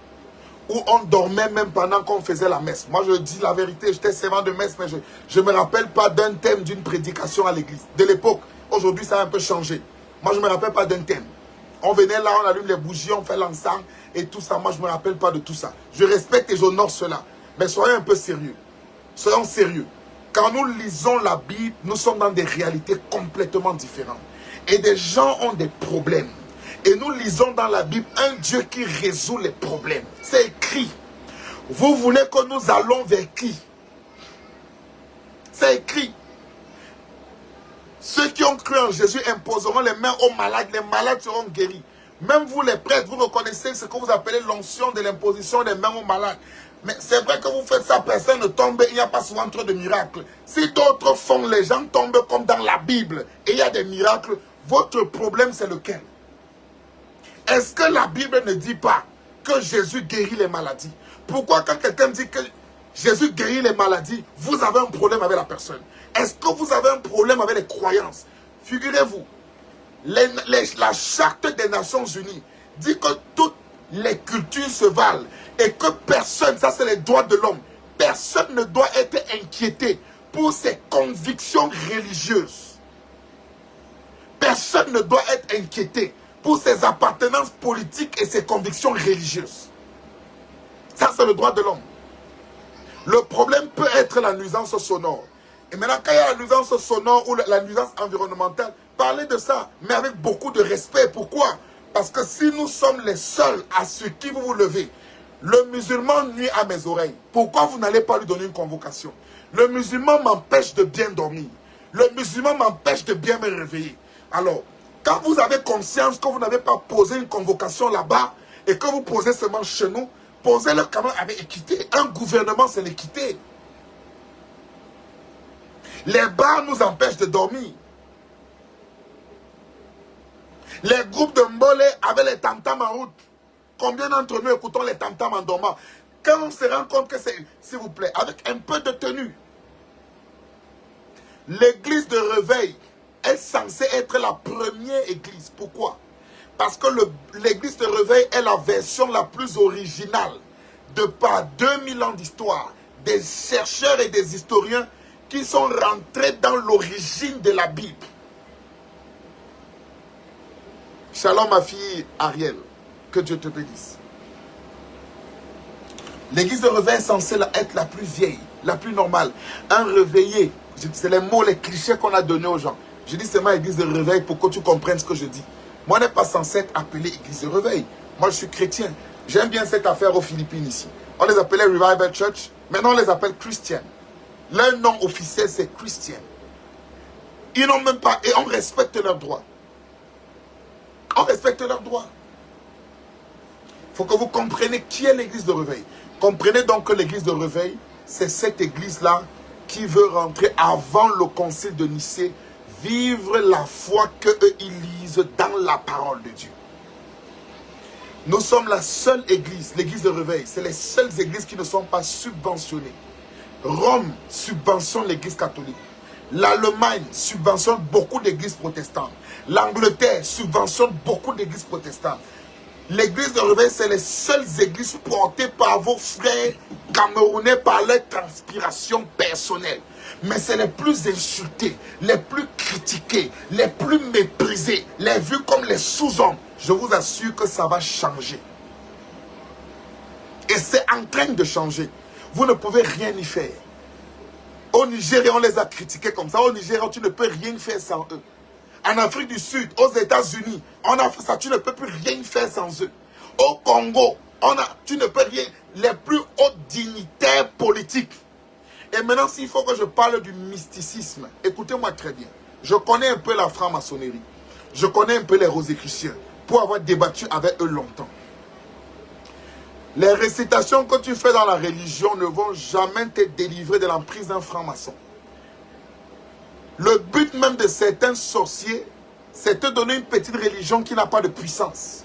S1: où on dormait même pendant qu'on faisait la messe. Moi, je dis la vérité, j'étais servant de messe, mais je ne me rappelle pas d'un thème d'une prédication à l'église. De l'époque, aujourd'hui, ça a un peu changé. Moi, je ne me rappelle pas d'un thème. On venait là, on allume les bougies, on fait l'encens et tout ça. Moi, je ne me rappelle pas de tout ça. Je respecte et j'honore cela. Mais soyons un peu sérieux. Soyons sérieux. Quand nous lisons la Bible, nous sommes dans des réalités complètement différentes. Et des gens ont des problèmes. Et nous lisons dans la Bible un Dieu qui résout les problèmes. C'est écrit. Vous voulez que nous allons vers qui? C'est écrit. Ceux qui ont cru en Jésus imposeront les mains aux malades. Les malades seront guéris. Même vous les prêtres, vous reconnaissez ce que vous appelez l'onction de l'imposition des mains aux malades. Mais c'est vrai que vous faites ça, personne ne tombe, il n'y a pas souvent trop de miracles. Si d'autres font, les gens tombent comme dans la Bible et il y a des miracles, votre problème c'est lequel? Est-ce que la Bible ne dit pas que Jésus guérit les maladies? Pourquoi quand quelqu'un dit que Jésus guérit les maladies, vous avez un problème avec la personne? Est-ce que vous avez un problème avec les croyances? Figurez-vous, la charte des Nations Unies dit que toutes les cultures se valent et que personne, ça c'est les droits de l'homme, personne ne doit être inquiété pour ses convictions religieuses. Personne ne doit être inquiété pour ses appartenances politiques et ses convictions religieuses. Ça c'est le droit de l'homme. Le problème peut être la nuisance sonore. Et maintenant quand il y a la nuisance sonore ou la nuisance environnementale, parlez de ça, mais avec beaucoup de respect. Pourquoi? Parce que si nous sommes les seuls à ce qui vous vous levez, le musulman nuit à mes oreilles. Pourquoi vous n'allez pas lui donner une convocation? Le musulman m'empêche de bien dormir. Le musulman m'empêche de bien me réveiller. Alors, quand vous avez conscience que vous n'avez pas posé une convocation là-bas et que vous posez seulement chez nous, posez-le quand même avec équité. Un gouvernement, c'est l'équité. Les bars nous empêchent de dormir. Les groupes de Mbolé avec les tam-tams en route. Combien d'entre nous écoutons les tam-tams en dormant? Quand on se rend compte que c'est, s'il vous plaît, avec un peu de tenue, l'église de réveil est censée être la première église. Pourquoi? Parce que l'église de réveil est la version la plus originale de par 2000 ans d'histoire des chercheurs et des historiens qui sont rentrés dans l'origine de la Bible. Shalom ma fille Ariel, que Dieu te bénisse. L'église de réveil est censée être la plus vieille, la plus normale. Un réveillé, c'est les mots, les clichés qu'on a donnés aux gens. Je dis seulement église de réveil pour que tu comprennes ce que je dis. Moi, on n'est pas censé être appelé église de réveil. Moi, je suis chrétien. J'aime bien cette affaire aux Philippines ici. On les appelait Revival Church. Maintenant, on les appelle Christian. Leur nom officiel, c'est Christian. Ils n'ont même pas... Et on respecte leurs droits. On respecte leurs droits. Il faut que vous compreniez qui est l'église de réveil. Comprenez donc que l'église de réveil, c'est cette église-là qui veut rentrer avant le concile de Nicée, vivre la foi qu'eux ils lisent dans la parole de Dieu. Nous sommes la seule église, l'église de réveil. C'est les seules églises qui ne sont pas subventionnées. Rome subventionne l'église catholique. L'Allemagne subventionne beaucoup d'églises protestantes. L'Angleterre subventionne beaucoup d'églises protestantes. L'église de réveil, c'est les seules églises portées par vos frères camerounais par leur transpiration personnelle. Mais c'est les plus insultés, les plus critiqués, les plus méprisés, les vus comme les sous-hommes. Je vous assure que ça va changer. Et c'est en train de changer. Vous ne pouvez rien y faire. Au Nigeria, on les a critiqués comme ça. Au Nigeria, tu ne peux rien faire sans eux. En Afrique du Sud, aux États-Unis, on a fait ça, tu ne peux plus rien faire sans eux. Au Congo, tu ne peux rien. Les plus hauts dignitaires politiques. Et maintenant, s'il faut que je parle du mysticisme, écoutez-moi très bien. Je connais un peu la franc-maçonnerie. Je connais un peu les Rosicruciens pour avoir débattu avec eux longtemps. Les récitations que tu fais dans la religion ne vont jamais te délivrer de l'emprise d'un franc-maçon. Le but même de certains sorciers, c'est te donner une petite religion qui n'a pas de puissance.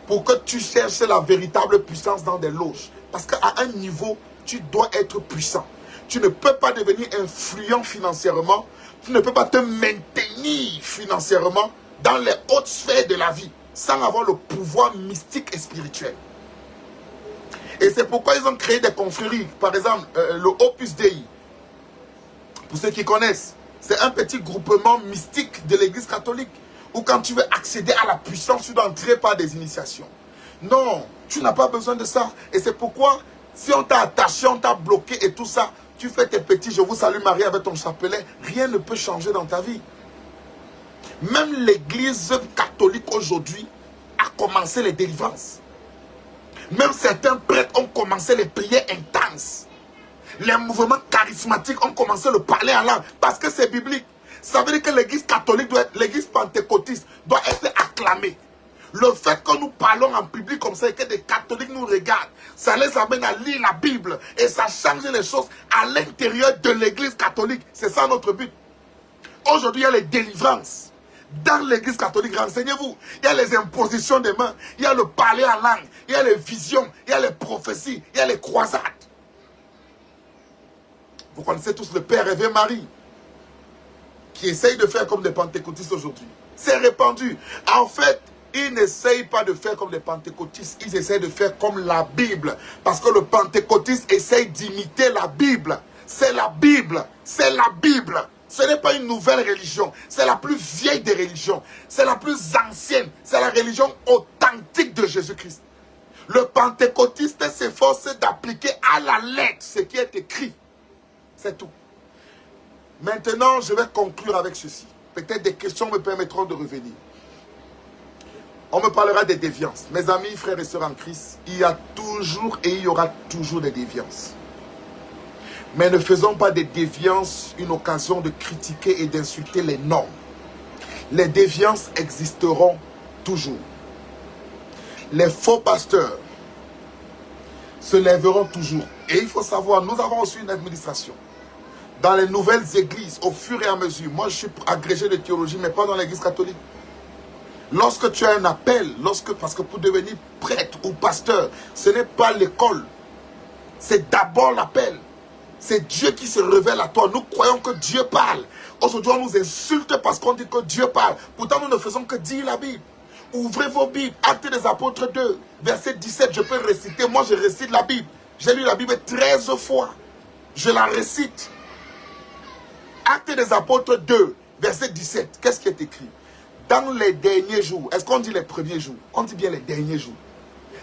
S1: Pour que tu cherches la véritable puissance dans des loges. Parce qu'à un niveau, tu dois être puissant. Tu ne peux pas devenir influent financièrement. Tu ne peux pas te maintenir financièrement dans les hautes sphères de la vie sans avoir le pouvoir mystique et spirituel. Et c'est pourquoi ils ont créé des confréries. Par exemple, le Opus Dei. Pour ceux qui connaissent, c'est un petit groupement mystique de l'église catholique. Où quand tu veux accéder à la puissance, tu dois entrer par des initiations. Non, tu n'as pas besoin de ça. Et c'est pourquoi, si on t'a attaché, on t'a bloqué et tout ça, tu fais tes petits, je vous salue Marie avec ton chapelet, rien ne peut changer dans ta vie. Même l'église catholique aujourd'hui a commencé les délivrances. Même certains prêtres ont commencé les prières intenses. Les mouvements charismatiques ont commencé à le parler en langue parce que c'est biblique. Ça veut dire que l'église catholique, l'église pentecôtiste doit être acclamée. Le fait que nous parlons en public comme ça et que des catholiques nous regardent, ça les amène à lire la Bible et ça change les choses à l'intérieur de l'église catholique. C'est ça notre but. Aujourd'hui, il y a les délivrances. Dans l'église catholique, renseignez-vous. Il y a les impositions des mains, il y a le parler en langue, il y a les visions, il y a les prophéties, il y a les croisades. Vous connaissez tous le Père Réveil Marie, qui essaye de faire comme des pentecôtistes aujourd'hui. C'est répandu. En fait, ils n'essayent pas de faire comme les pentecôtistes, ils essayent de faire comme la Bible. Parce que le pentecôtiste essaye d'imiter la Bible. C'est la Bible, c'est la Bible. Ce n'est pas une nouvelle religion, c'est la plus vieille des religions. C'est la plus ancienne, c'est la religion authentique de Jésus-Christ. Le pentecôtiste s'efforce d'appliquer à la lettre ce qui est écrit. C'est tout. Maintenant, je vais conclure avec ceci. Peut-être des questions me permettront de revenir. On me parlera des déviances. Mes amis, frères et sœurs en Christ, il y a toujours et il y aura toujours des déviances. Mais ne faisons pas des déviances une occasion de critiquer et d'insulter les normes. Les déviances existeront toujours. Les faux pasteurs se lèveront toujours. Et il faut savoir, nous avons aussi une administration. Dans les nouvelles églises, au fur et à mesure, moi je suis agrégé de théologie, mais pas dans l'église catholique. Lorsque tu as un appel, parce que pour devenir prêtre ou pasteur, ce n'est pas l'école. C'est d'abord l'appel. C'est Dieu qui se révèle à toi. Nous croyons que Dieu parle. Aujourd'hui, on nous insulte parce qu'on dit que Dieu parle. Pourtant, nous ne faisons que dire la Bible. Ouvrez vos Bibles. Actes des Apôtres 2, verset 17. Je peux réciter. Moi, je récite la Bible. J'ai lu la Bible 13 fois. Je la récite. Actes des Apôtres 2, verset 17. Qu'est-ce qui est écrit? Dans les derniers jours. Est-ce qu'on dit les premiers jours? On dit bien les derniers jours.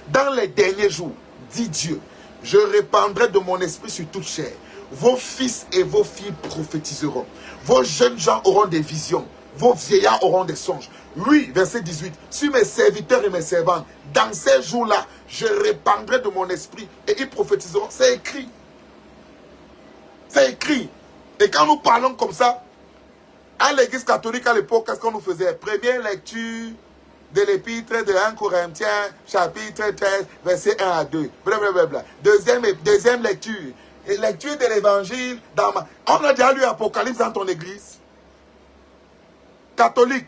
S1: Dans les derniers jours, dit Dieu, je répandrai de mon esprit sur toute chair. Vos fils et vos filles prophétiseront. Vos jeunes gens auront des visions. Vos vieillards auront des songes. Oui, verset 18. Sur mes serviteurs et mes servantes, dans ces jours-là, je répandrai de mon esprit et ils prophétiseront. C'est écrit. C'est écrit. Et quand nous parlons comme ça, à l'église catholique à l'époque, qu'est-ce qu'on nous faisait? Première lecture de l'épître de 1 Corinthiens, chapitre 13, verset 1 à 2. Blablabla. Deuxième lecture. Et lecture de l'évangile. On a déjà lu Apocalypse dans ton église? Catholique.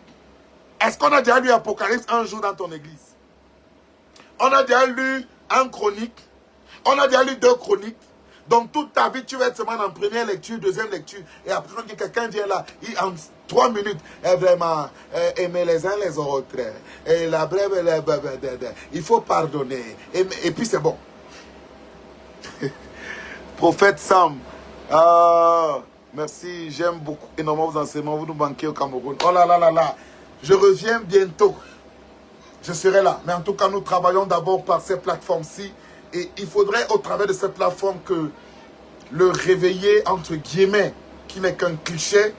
S1: Est-ce qu'on a déjà lu Apocalypse un jour dans ton église? On a déjà lu 1 Chronique. On a déjà lu 2 Chroniques. Donc toute ta vie, tu vas être seulement en première lecture, deuxième lecture. Et après, quand quelqu'un vient là, 3 minutes, et vraiment, aimer les uns les autres. Et la il faut pardonner. Et puis c'est bon. Prophète Sam, merci, j'aime beaucoup énormément vos enseignements, vous nous manquez au Cameroun. Oh là là là là, je reviens bientôt. Je serai là. Mais en tout cas, nous travaillons d'abord par ces plateformes-ci. Et il faudrait, au travers de cette plateforme, que le réveiller, entre guillemets, qui n'est qu'un cliché.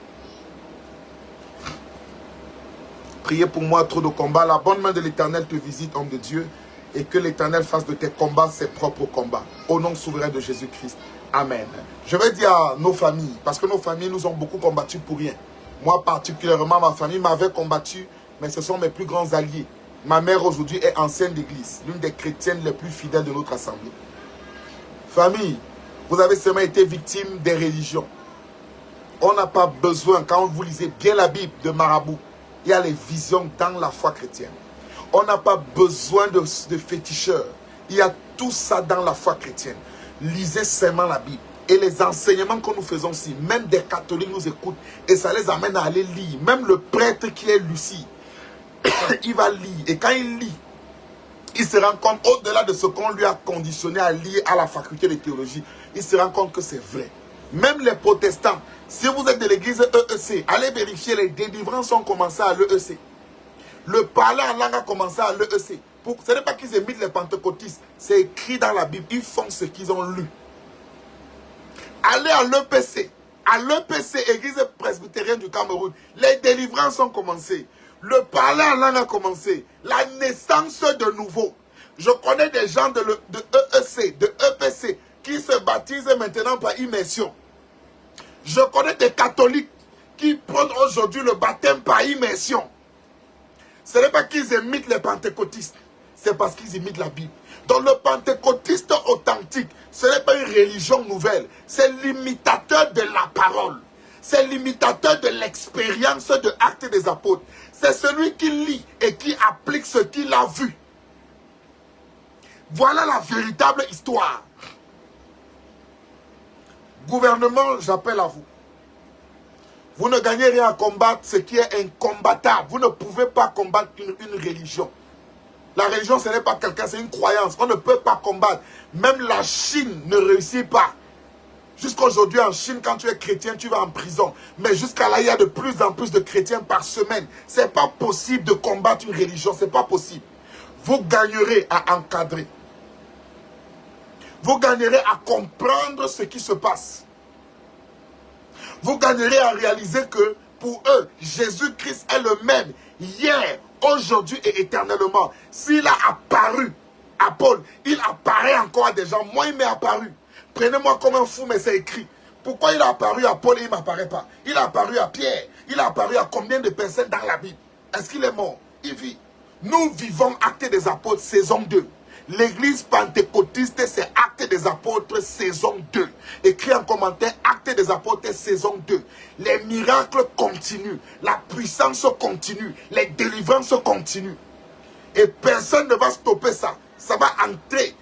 S1: Priez pour moi, trop de combats. La bonne main de l'Éternel te visite, homme de Dieu. Et que l'Éternel fasse de tes combats ses propres combats. Au nom souverain de Jésus-Christ. Amen. Je vais dire à nos familles, parce que nos familles nous ont beaucoup combattu pour rien. Moi particulièrement, ma famille m'avait combattu, mais ce sont mes plus grands alliés. Ma mère aujourd'hui est ancienne d'église, l'une des chrétiennes les plus fidèles de notre assemblée. Famille, vous avez seulement été victime des religions. On n'a pas besoin, quand vous lisez bien la Bible de marabout, il y a les visions dans la foi chrétienne. On n'a pas besoin de féticheurs. Il y a tout ça dans la foi chrétienne. Lisez seulement la Bible. Et les enseignements que nous faisons ici, même des catholiques nous écoutent et ça les amène à aller lire. Même le prêtre qui est lucide, il va lire. Et quand il lit, il se rend compte, au-delà de ce qu'on lui a conditionné à lire à la faculté de théologie, il se rend compte que c'est vrai. Même les protestants, si vous êtes de l'église EEC, allez vérifier, les délivrances ont commencé à l'EEC. Le parler en langue a commencé à l'EEC. Ce n'est pas qu'ils imitent les pentecôtistes, c'est écrit dans la Bible. Ils font ce qu'ils ont lu. Allez à l'EPC. À l'EPC, Église presbytérienne du Cameroun, les délivrances ont commencé. Le parler en langue a commencé. La naissance de nouveau. Je connais des gens de EEC, de EPC, qui se baptisent maintenant par immersion. Je connais des catholiques qui prennent aujourd'hui le baptême par immersion. Ce n'est pas qu'ils imitent les pentecôtistes, c'est parce qu'ils imitent la Bible. Donc le pentecôtiste authentique, ce n'est pas une religion nouvelle, c'est l'imitateur de la parole. C'est l'imitateur de l'expérience de Actes des Apôtres. C'est celui qui lit et qui applique ce qu'il a vu. Voilà la véritable histoire. Gouvernement, j'appelle à vous. Vous ne gagnez rien à combattre ce qui est incombattable. Vous ne pouvez pas combattre une religion. La religion, ce n'est pas quelqu'un, c'est une croyance. On ne peut pas combattre. Même la Chine ne réussit pas. Jusqu'à aujourd'hui, en Chine, quand tu es chrétien, tu vas en prison. Mais jusqu'à là, il y a de plus en plus de chrétiens par semaine. Ce n'est pas possible de combattre une religion. Ce n'est pas possible. Vous gagnerez à encadrer. Vous gagnerez à comprendre ce qui se passe. Vous gagnerez à réaliser que pour eux, Jésus-Christ est le même hier, aujourd'hui et éternellement. S'il a apparu à Paul, il apparaît encore à des gens. Moi, il m'est apparu. Prenez-moi comme un fou, mais c'est écrit. Pourquoi il a apparu à Paul et il ne m'apparaît pas? Il a apparu à Pierre. Il a apparu à combien de personnes dans la Bible? Est-ce qu'il est mort? Il vit. Nous vivons Actes des Apôtres, saison 2. L'église pentecôtiste, c'est Actes des Apôtres, saison 2. Écrit en commentaire, Actes des Apôtres, saison 2. Les miracles continuent. La puissance continue. Les délivrances continuent. Et personne ne va stopper ça. Ça va entrer.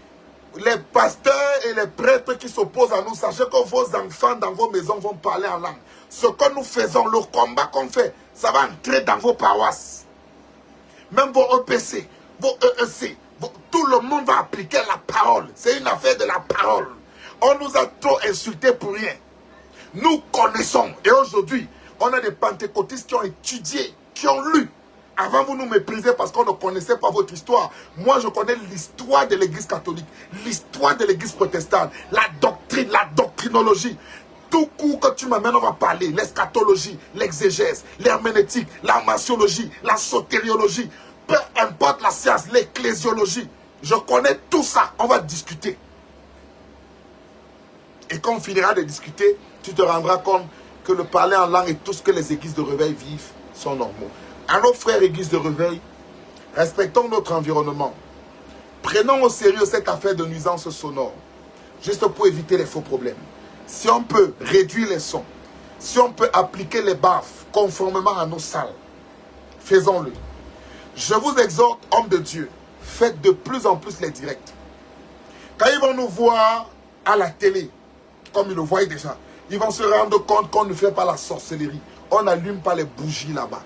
S1: Les pasteurs et les prêtres qui s'opposent à nous, sachez que vos enfants dans vos maisons vont parler en langue. Ce que nous faisons, le combat qu'on fait, ça va entrer dans vos paroisses. Même vos EPC, vos EEC, tout le monde va appliquer la parole. C'est une affaire de la parole. On nous a trop insultés pour rien. Nous connaissons. Et aujourd'hui, on a des pentecôtistes qui ont étudié, qui ont lu. Avant, vous nous méprisez parce qu'on ne connaissait pas votre histoire. Moi, je connais l'histoire de l'église catholique, l'histoire de l'église protestante, la doctrine, la doctrinologie. Tout cours que tu m'amènes, on va parler. L'eschatologie, l'exégèse, l'herméneutique, la martiologie, la sotériologie. Peu importe la science, l'ecclésiologie. Je connais tout ça. On va discuter. Et quand on finira de discuter, tu te rendras compte que le parler en langue et tout ce que les églises de réveil vivent sont normaux. À nos frères églises de réveil, respectons notre environnement. Prenons au sérieux cette affaire de nuisance sonore. Juste pour éviter les faux problèmes. Si on peut réduire les sons, si on peut appliquer les baffes conformément à nos salles, faisons-le. Je vous exhorte, hommes de Dieu, faites de plus en plus les directs. Quand ils vont nous voir à la télé, comme ils le voient déjà, ils vont se rendre compte qu'on ne fait pas la sorcellerie. On n'allume pas les bougies là-bas.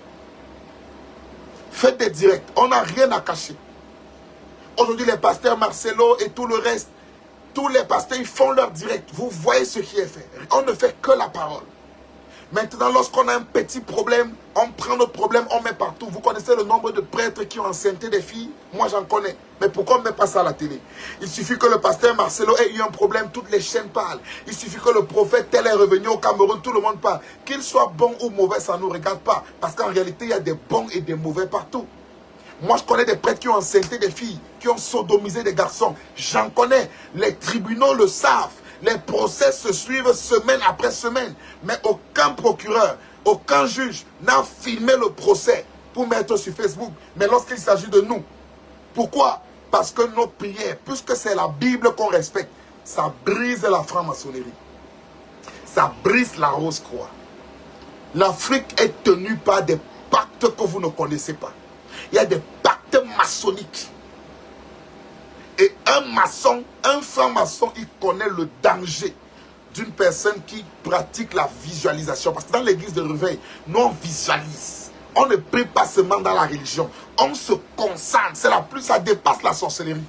S1: Faites des directs. On n'a rien à cacher. Aujourd'hui, les pasteurs Marcelo et tout le reste, tous les pasteurs, ils font leur direct. Vous voyez ce qui est fait. On ne fait que la parole. Maintenant, lorsqu'on a un petit problème, on prend notre problème, on met partout. Vous connaissez le nombre de prêtres qui ont enceinté des filles? Moi, j'en connais. Mais pourquoi on ne met pas ça à la télé? Il suffit que le pasteur Marcelo ait eu un problème, toutes les chaînes parlent. Il suffit que le prophète tel est revenu au Cameroun, tout le monde parle. Qu'il soit bon ou mauvais, ça ne nous regarde pas. Parce qu'en réalité, il y a des bons et des mauvais partout. Moi, je connais des prêtres qui ont enceinté des filles, qui ont sodomisé des garçons. J'en connais. Les tribunaux le savent. Les procès se suivent semaine après semaine. Mais aucun procureur, aucun juge n'a filmé le procès pour mettre sur Facebook. Mais lorsqu'il s'agit de nous, pourquoi? Parce que nos prières, puisque c'est la Bible qu'on respecte, ça brise la franc-maçonnerie. Ça brise la rose-croix. L'Afrique est tenue par des pactes que vous ne connaissez pas. Il y a des pactes maçonniques. Et un maçon, un franc-maçon, il connaît le danger d'une personne qui pratique la visualisation. Parce que dans l'église de réveil, nous on visualise. On ne prie pas seulement dans la religion. On se concentre. C'est la plus, ça dépasse la sorcellerie.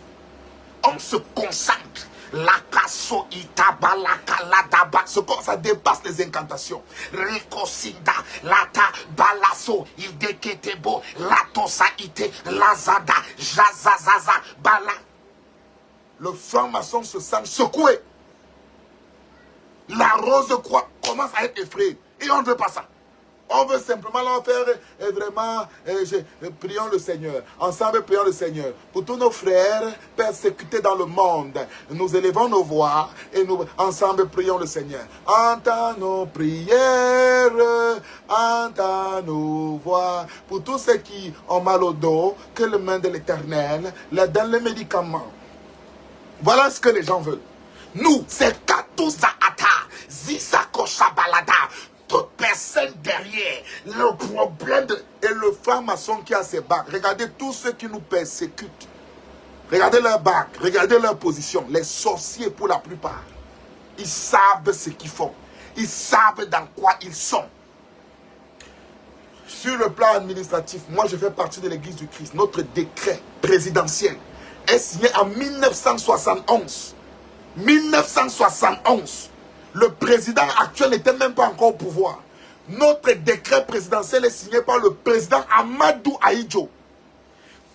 S1: On se concentre. Ça dépasse les incantations. Rikosinda, lata, balaso, ideketebo, latosa ite, lazada, jazazaza, bala. Le franc-maçon se sent secoué. La rose-croix commence à être effrayée. Et on ne veut pas ça. On veut simplement leur faire vraiment, prions le Seigneur. Ensemble, prions le Seigneur. Pour tous nos frères persécutés dans le monde, nous élevons nos voix et nous, ensemble, prions le Seigneur. Entends nos prières, entends nos voix. Pour tous ceux qui ont mal au dos, que le main de l'Éternel leur donne les médicaments. Voilà ce que les gens veulent. Nous, c'est Katouza Ata, Zizakosha Balada. Toute personne derrière le problème et le franc-maçon qui a ses bacs. Regardez tous ceux qui nous persécutent. Regardez leurs bacs, regardez leur position. Les sorciers pour la plupart. Ils savent ce qu'ils font. Ils savent dans quoi ils sont. Sur le plan administratif, moi je fais partie de l'Église du Christ. Notre décret présidentiel est signé en 1971. 1971. Le président actuel n'était même pas encore au pouvoir. Notre décret présidentiel est signé par le président Amadou Ahidjo.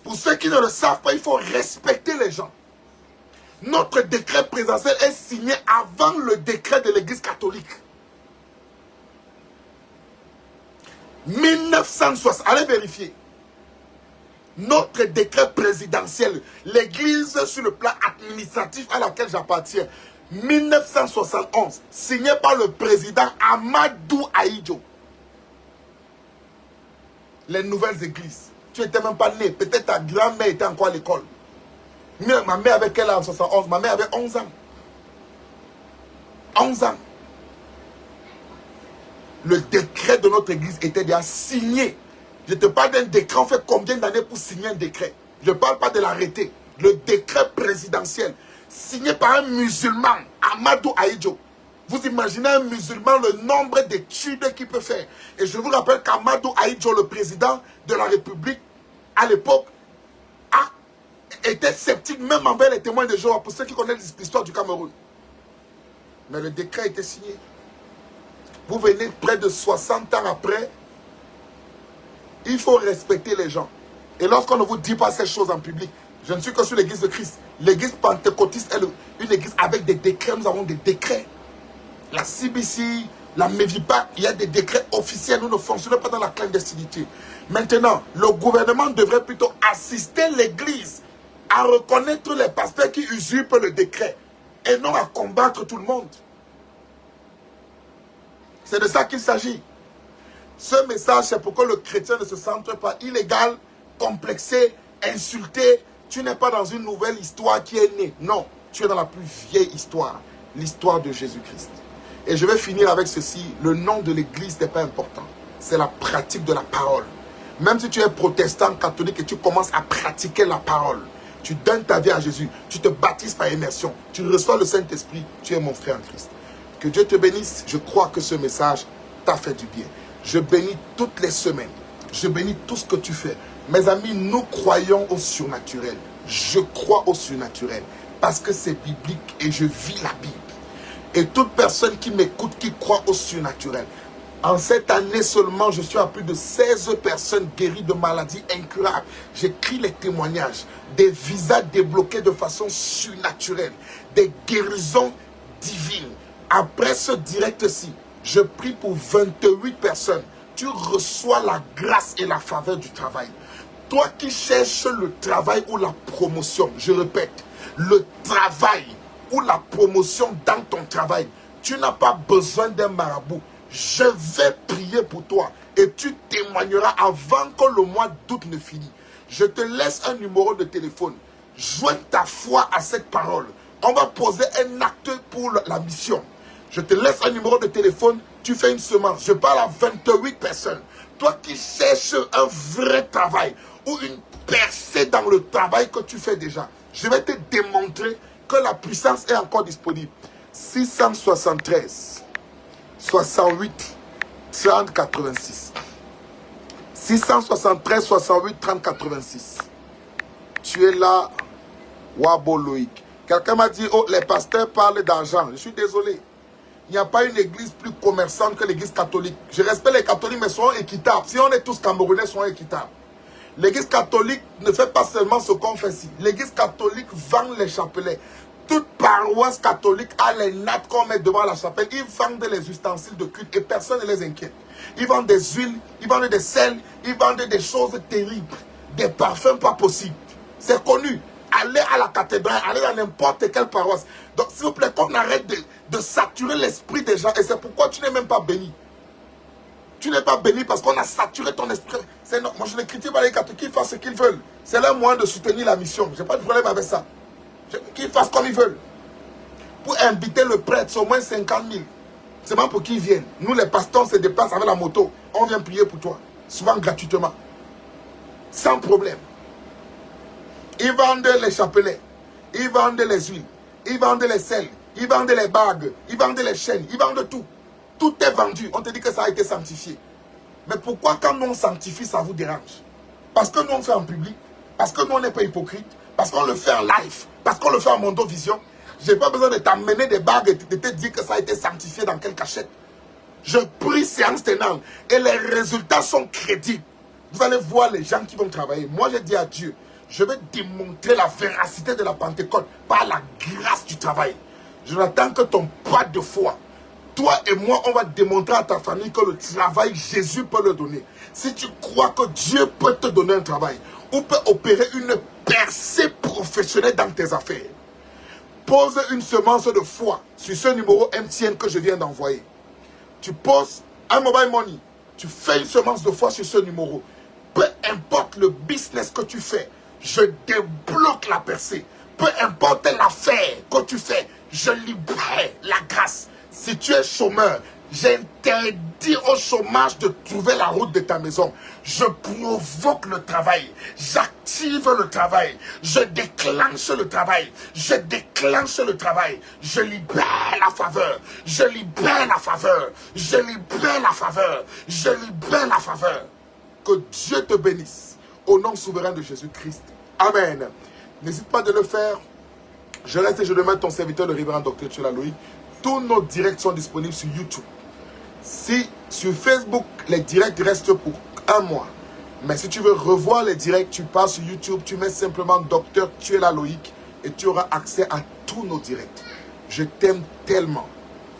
S1: Pour ceux qui ne le savent pas, il faut respecter les gens. Notre décret présidentiel est signé avant le décret de l'Église catholique. 1960, allez vérifier. Notre décret présidentiel, l'Église sur le plan administratif à laquelle j'appartiens, 1971, signé par le président Amadou Ahidjo. Les nouvelles églises. Tu n'étais même pas né. Peut-être ta grand-mère était encore à l'école. Ma mère avait quel âge en 71? Ma mère avait 11 ans. 11 ans. Le décret de notre église était déjà signé. Je te parle d'un décret. On fait combien d'années pour signer un décret? Je ne parle pas de l'arrêté. Le décret présidentiel. Signé par un musulman, Amadou Ahidjo. Vous imaginez un musulman, le nombre d'études qu'il peut faire. Et je vous rappelle qu'Amadou Ahidjo, le président de la République, à l'époque, était sceptique même envers les témoins de Jéhovah, pour ceux qui connaissent l'histoire du Cameroun. Mais le décret a été signé. Vous venez près de 60 ans après, il faut respecter les gens. Et lorsqu'on ne vous dit pas ces choses en public, je ne suis que sur l'église de Christ. L'église pentecôtiste est une église avec des décrets. Nous avons des décrets. La CBC, la MEVIPAC, il y a des décrets officiels. Nous ne fonctionnons pas dans la clandestinité. Maintenant, le gouvernement devrait plutôt assister l'église à reconnaître les pasteurs qui usurpent le décret et non à combattre tout le monde. C'est de ça qu'il s'agit. Ce message, c'est pour que le chrétien ne se sente pas illégal, complexé, insulté. Tu n'es pas dans une nouvelle histoire qui est née. Non, tu es dans la plus vieille histoire, l'histoire de Jésus-Christ. Et je vais finir avec ceci. Le nom de l'église n'est pas important. C'est la pratique de la parole. Même si tu es protestant, catholique et tu commences à pratiquer la parole, tu donnes ta vie à Jésus, tu te baptises par immersion, tu reçois le Saint-Esprit, tu es mon frère en Christ. Que Dieu te bénisse. Je crois que ce message t'a fait du bien. Je bénis toutes les semaines. Je bénis tout ce que tu fais. Mes amis, nous croyons au surnaturel. Je crois au surnaturel. Parce que c'est biblique et je vis la Bible. Et toute personne qui m'écoute, qui croit au surnaturel. En cette année seulement, je suis à plus de 16 personnes guéries de maladies incurables. J'écris les témoignages. Des visas débloqués de façon surnaturelle. Des guérisons divines. Après ce direct-ci, je prie pour 28 personnes. Tu reçois la grâce et la faveur du travail. Toi qui cherches le travail ou la promotion, je répète, le travail ou la promotion dans ton travail, tu n'as pas besoin d'un marabout. Je vais prier pour toi et tu témoigneras avant que le mois d'août ne finisse. Je te laisse un numéro de téléphone. Joins ta foi à cette parole. On va poser un acte pour la mission. Je te laisse un numéro de téléphone. Tu fais une semence. Je parle à 28 personnes. Toi qui cherches un vrai travail ou une percée dans le travail que tu fais déjà, je vais te démontrer que la puissance est encore disponible. 673 68 30 86. 673 68 30 86. Tu es là, Wabo Loïc. Quelqu'un m'a dit, oh, les pasteurs parlent d'argent. Je suis désolé. Il n'y a pas une église plus commerçante que l'église catholique. Je respecte les catholiques, mais soyons équitables. Si on est tous Camerounais, soyons équitables. L'église catholique ne fait pas seulement ce qu'on fait ici. L'église catholique vend les chapelets. Toute paroisse catholique a les nattes qu'on met devant la chapelle. Ils vendent les ustensiles de culte et personne ne les inquiète. Ils vendent des huiles, ils vendent des sels, ils vendent des choses terribles. Des parfums pas possibles. C'est connu. Allez à la cathédrale, allez dans n'importe quelle paroisse. Donc s'il vous plaît, qu'on arrête de saturer l'esprit des gens. Et c'est pourquoi tu n'es même pas béni. Tu n'es pas béni parce qu'on a saturé ton esprit. Moi je ne critique pas les catholiques, qu'ils fassent ce qu'ils veulent. C'est leur moyen de soutenir la mission. Je n'ai pas de problème avec ça. Qu'ils fassent comme ils veulent. Pour inviter le prêtre, c'est au moins 50 000. C'est même pour qu'ils viennent. Nous les pasteurs, on se déplace avec la moto. On vient prier pour toi. Souvent gratuitement. Sans problème. Ils vendent les chapelets. Ils vendent les huiles. Ils vendent les sels. Ils vendent les bagues. Ils vendent les chaînes. Ils vendent tout. Tout est vendu. On te dit que ça a été sanctifié. Mais pourquoi quand nous on sanctifie, ça vous dérange? Parce que nous on fait en public. Parce que nous on n'est pas hypocrite. Parce qu'on le fait en live. Parce qu'on le fait en Mondovision. Je n'ai pas besoin de t'amener des bagues et de te dire que ça a été sanctifié dans quelle cachette. Je prie séance tenante. Et les résultats sont crédibles. Vous allez voir les gens qui vont travailler. Moi je dis à Dieu, je vais démontrer la véracité de la Pentecôte par la grâce du travail. Je n'attends que ton pas de foi. Toi et moi, on va démontrer à ta famille que le travail, Jésus peut le donner. Si tu crois que Dieu peut te donner un travail, ou peut opérer une percée professionnelle dans tes affaires, pose une semence de foi sur ce numéro MTN que je viens d'envoyer. Tu poses un mobile money, tu fais une semence de foi sur ce numéro. Peu importe le business que tu fais, je débloque la percée. Peu importe l'affaire que tu fais, je libère la grâce. Si tu es chômeur, j'interdis au chômage de trouver la route de ta maison. Je provoque le travail. J'active le travail. Je déclenche le travail. Je déclenche le travail. Je libère la faveur. Je libère la faveur. Je libère la faveur. Je libère la faveur. Que Dieu te bénisse. Au nom souverain de Jésus-Christ. Amen. N'hésite pas de le faire. Je reste et je demande ton serviteur, le révérend Dr. Tchola Loïc. Tous nos directs sont disponibles sur YouTube. Si sur Facebook, les directs restent pour un mois. Mais si tu veux revoir les directs, tu pars sur YouTube, tu mets simplement Dr. Tchola Loïc et tu auras accès à tous nos directs. Je t'aime tellement.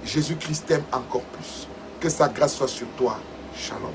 S1: Jésus-Christ t'aime encore plus. Que sa grâce soit sur toi. Shalom.